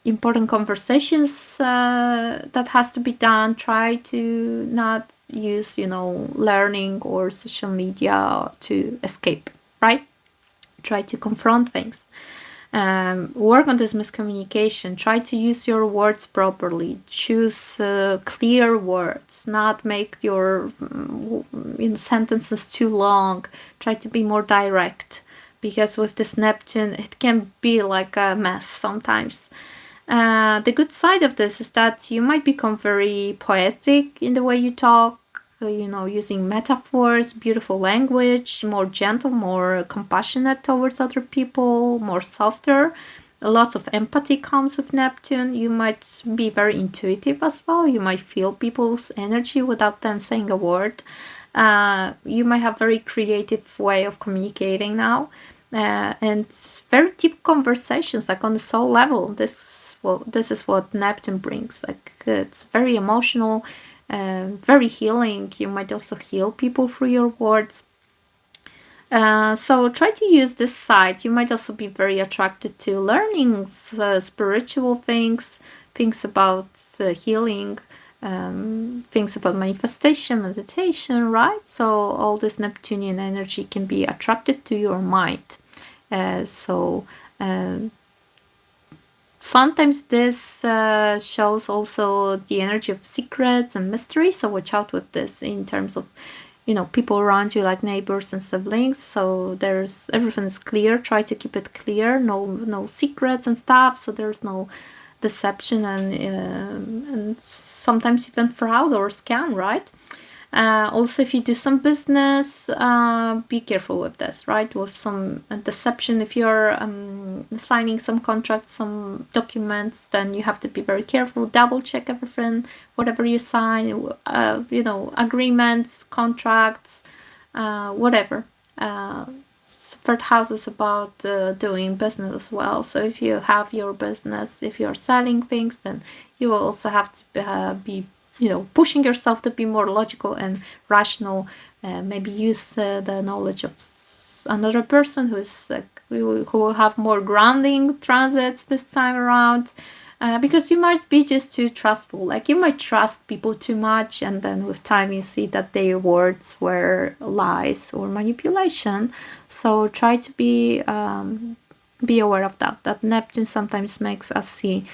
important conversations that has to be done, try to not use, you know, learning or social media to escape, right? Try to confront things. Work on this miscommunication. Try to use your words properly. Choose clear words. Not make your sentences too long. Try to be more direct, because with this Neptune, it can be like a mess sometimes. The good side of this is that you might become very poetic in the way you talk, you know, using metaphors, beautiful language, more gentle, more compassionate towards other people, more softer. Lots of empathy comes with Neptune. You might be very intuitive as well. You might feel people's energy without them saying a word. You might have very creative way of communicating now, and very deep conversations, like on the soul level. This is what Neptune brings. Like, it's very emotional, very healing. You might also heal people through your words. So try to use this side. You might also be very attracted to learning spiritual things, things about healing, things about manifestation, meditation, right? So all this Neptunian energy can be attracted to your mind. Sometimes this shows also the energy of secrets and mystery, so watch out with this in terms of, you know, people around you, like neighbors and siblings. So there's, everything's clear. Try to keep it clear. No secrets and stuff. So there's no deception and sometimes even fraud or scam, right? Also, if you do some business, be careful with this, right? With some deception, if you're signing some contracts, some documents, then you have to be very careful. Double check everything, whatever you sign, you know, agreements, contracts, whatever. Third house is about doing business as well. So if you have your business, if you're selling things, then you will also have to be, you know, pushing yourself to be more logical and rational. Maybe use the knowledge of another person who will have more grounding transits this time around. Because you might be just too trustful. Like, you might trust people too much, and then with time you see that their words were lies or manipulation. So try to be aware of that. That Neptune sometimes makes us see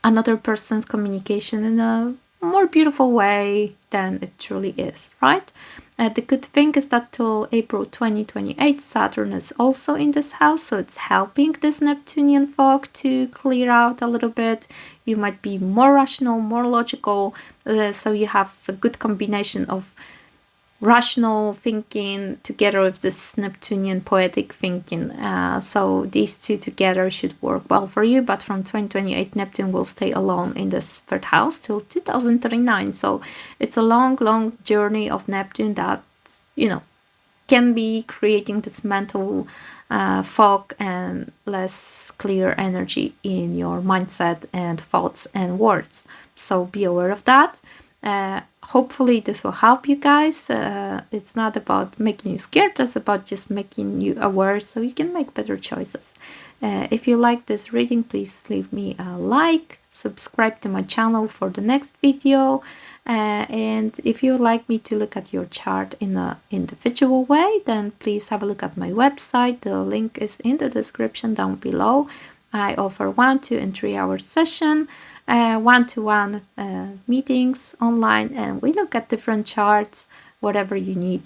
another person's communication in a more beautiful way than it truly is, right? The good thing is that till April 2028, Saturn is also in this house, so it's helping this Neptunian fog to clear out a little bit. You might be more rational, more logical, so you have a good combination of rational thinking together with this Neptunian poetic thinking. So these two together should work well for you. But from 2028, Neptune will stay alone in this third house till 2039. So it's a long journey of Neptune that, you know, can be creating this mental fog and less clear energy in your mindset and thoughts and words. So be aware of that. Hopefully this will help you guys. It's not about making you scared, it's about just making you aware so you can make better choices. If you like this reading, please leave me a like, subscribe to my channel for the next video, and if you would like me to look at your chart in an individual way, then please have a look at my website. The link is in the description down below. I offer 1, 2, and 3 hour session, one-to-one meetings online, and we look at different charts whatever you need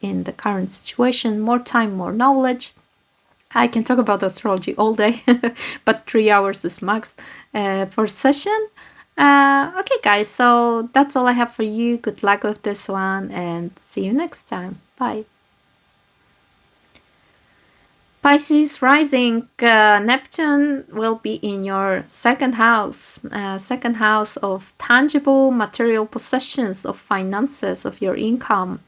in the current situation. More time, more knowledge. I can talk about astrology all day, but 3 hours is max for session. Okay, guys, so that's all I have for you. Good luck with this one, and see you next time. Bye. Pisces rising, Neptune will be in your second house of tangible material possessions, of finances, of your income.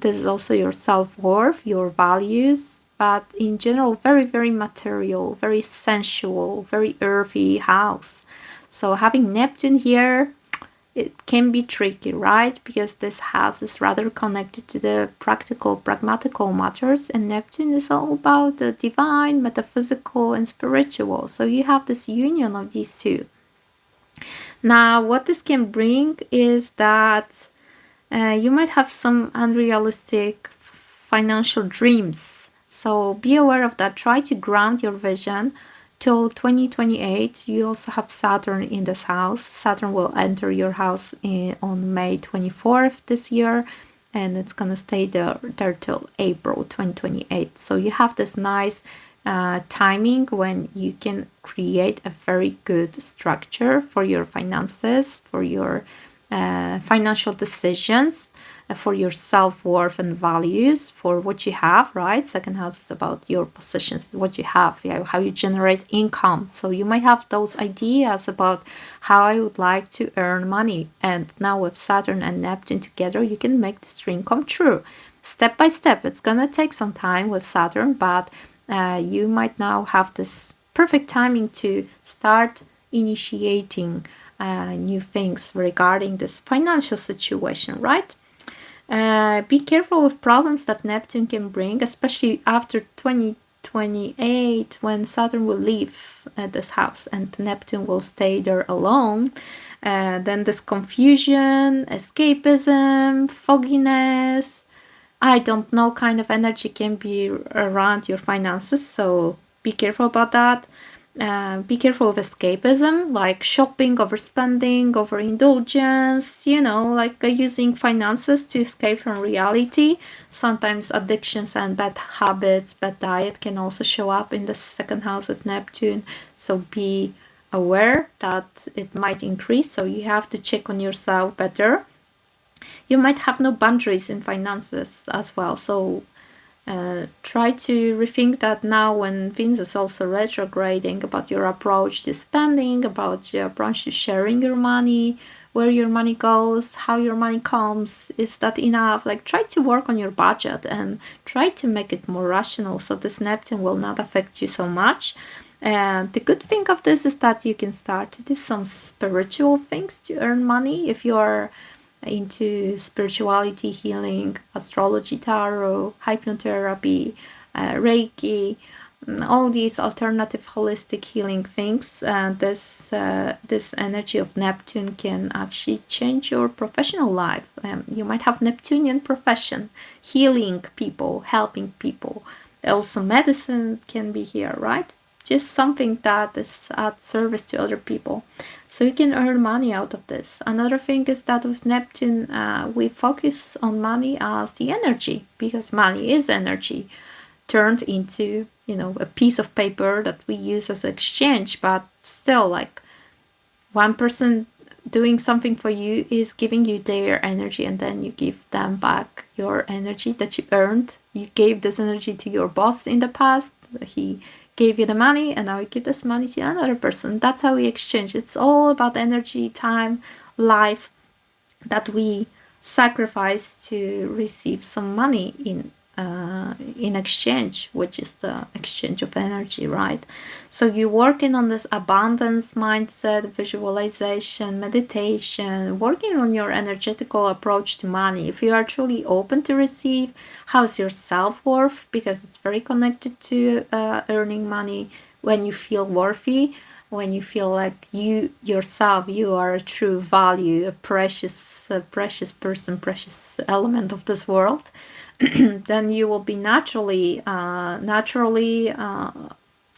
This is also your self-worth, your values, but in general, very, very material, very sensual, very earthy house. So having Neptune here, it can be tricky, right? Because this house is rather connected to the practical, pragmatical matters, and Neptune is all about the divine, metaphysical, and spiritual. So you have this union of these two. Now, what this can bring is that you might have some unrealistic financial dreams. So be aware of that. Try to ground your vision. Till 2028, you also have Saturn in this house. Saturn will enter your house on May 24th this year, and it's gonna stay there till April 2028. So you have this nice timing when you can create a very good structure for your finances, for your financial decisions, for your self-worth and values, for what you have, right? Second house is about your possessions, what you have, how you generate income. So you might have those ideas about how I would like to earn money. And now with Saturn and Neptune together, you can make this dream come true. Step by step, it's gonna take some time with Saturn, but you might now have this perfect timing to start initiating new things regarding this financial situation, right? Be careful with problems that Neptune can bring, especially after 2028 when Saturn will leave this house and Neptune will stay there alone. Then this confusion, escapism, fogginess, I don't know, kind of energy can be around your finances, so be careful about that. Be careful of escapism, like shopping, overspending, overindulgence, like using finances to escape from reality. Sometimes addictions and bad habits, bad diet can also show up in the second house of Neptune. So be aware that it might increase, so you have to check on yourself better. You might have no boundaries in finances as well, so try to rethink that now when Venus is also retrograding, about your approach to spending, about your approach to sharing your money, where your money goes, how your money comes, is that enough? Like, try to work on your budget and try to make it more rational so this Neptune will not affect you so much. And the good thing of this is that you can start to do some spiritual things to earn money if you are into spirituality, healing, astrology, tarot, hypnotherapy, Reiki, all these alternative holistic healing things. This energy of Neptune can actually change your professional life. You might have Neptunian profession, healing people, helping people. Also medicine can be here, right? Just something that is at service to other people. So you can earn money out of this. Another thing is that with Neptune, we focus on money as the energy, because money is energy turned into, a piece of paper that we use as exchange. But still, like, one person doing something for you is giving you their energy, and then you give them back your energy that you earned. You gave this energy to your boss in the past. He gave you the money, and now you give this money to another person. That's how we exchange. It's all about energy, time, life that we sacrifice to receive some money in exchange, which is the exchange of energy, right? So you're working on this abundance mindset, visualization, meditation, working on your energetical approach to money. If you are truly open to receive, how's your self-worth? Because it's very connected to earning money. When you feel worthy, when you feel like you yourself, you are a true value, a precious person, precious element of this world, then you will be naturally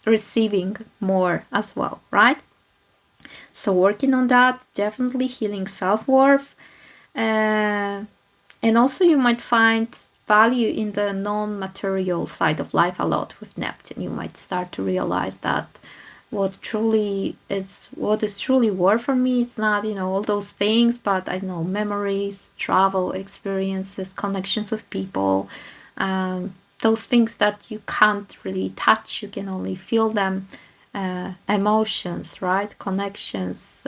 receiving more as well, right? So working on that, definitely healing self-worth, And also you might find value in the non-material side of life a lot with Neptune. You might start to realize that what is truly worth for me, it's not, you know, all those things, but I know memories, travel experiences, connections with people, those things that you can't really touch, you can only feel them, emotions, right, connections,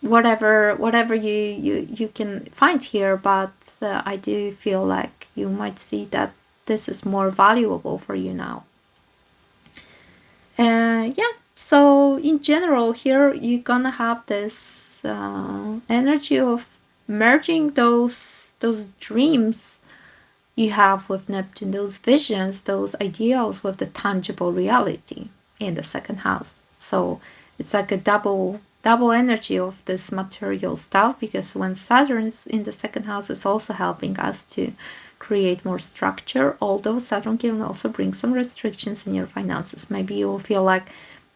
whatever you can find here. But I do feel like you might see that this is more valuable for you now. Yeah, so in general here you're gonna have this energy of merging those dreams you have with Neptune, those visions, those ideals with the tangible reality in the second house. So it's like a double energy of this material stuff, because when Saturn's in the second house, it's also helping us to create more structure, although Saturn can also bring some restrictions in your finances. Maybe you will feel like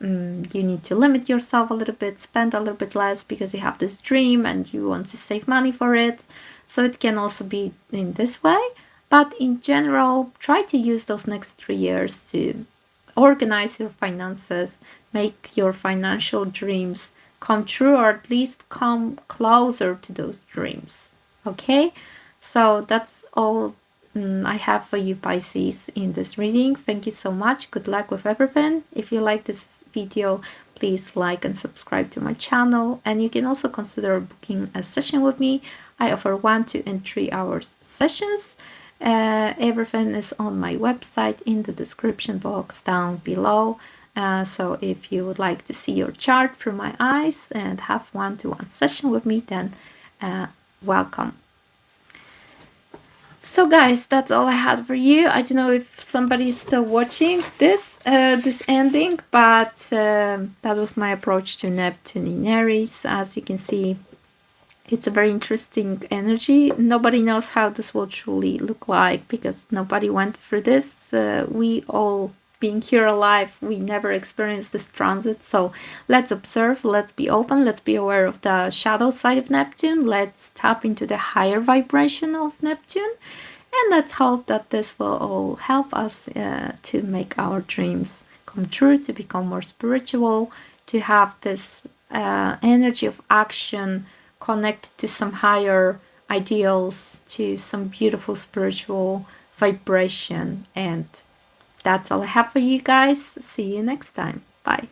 you need to limit yourself a little bit, spend a little bit less because you have this dream and you want to save money for it. So it can also be in this way. But in general, try to use those next 3 years to organize your finances, make your financial dreams come true, or at least come closer to those dreams. Okay? So that's all I have for you, Pisces, in this reading. Thank you so much. Good luck with everything. If you like this video, please like and subscribe to my channel. And you can also consider booking a session with me. I offer 1, 2, and 3 hours sessions. Everything is on my website in the description box down below. So if you would like to see your chart through my eyes and have 1-to-1 session with me, then welcome. So guys, that's all I had for you. I don't know if somebody is still watching this ending, but that was my approach to Neptune in Aries. As you can see, it's a very interesting energy. Nobody knows how this will truly look like, because nobody went through this. We all, being here alive, we never experienced this transit. So let's observe, let's be open, let's be aware of the shadow side of Neptune, let's tap into the higher vibration of Neptune, and let's hope that this will all help us to make our dreams come true, to become more spiritual, to have this energy of action connected to some higher ideals, to some beautiful spiritual vibration. And that's all I have for you guys. See you next time. Bye.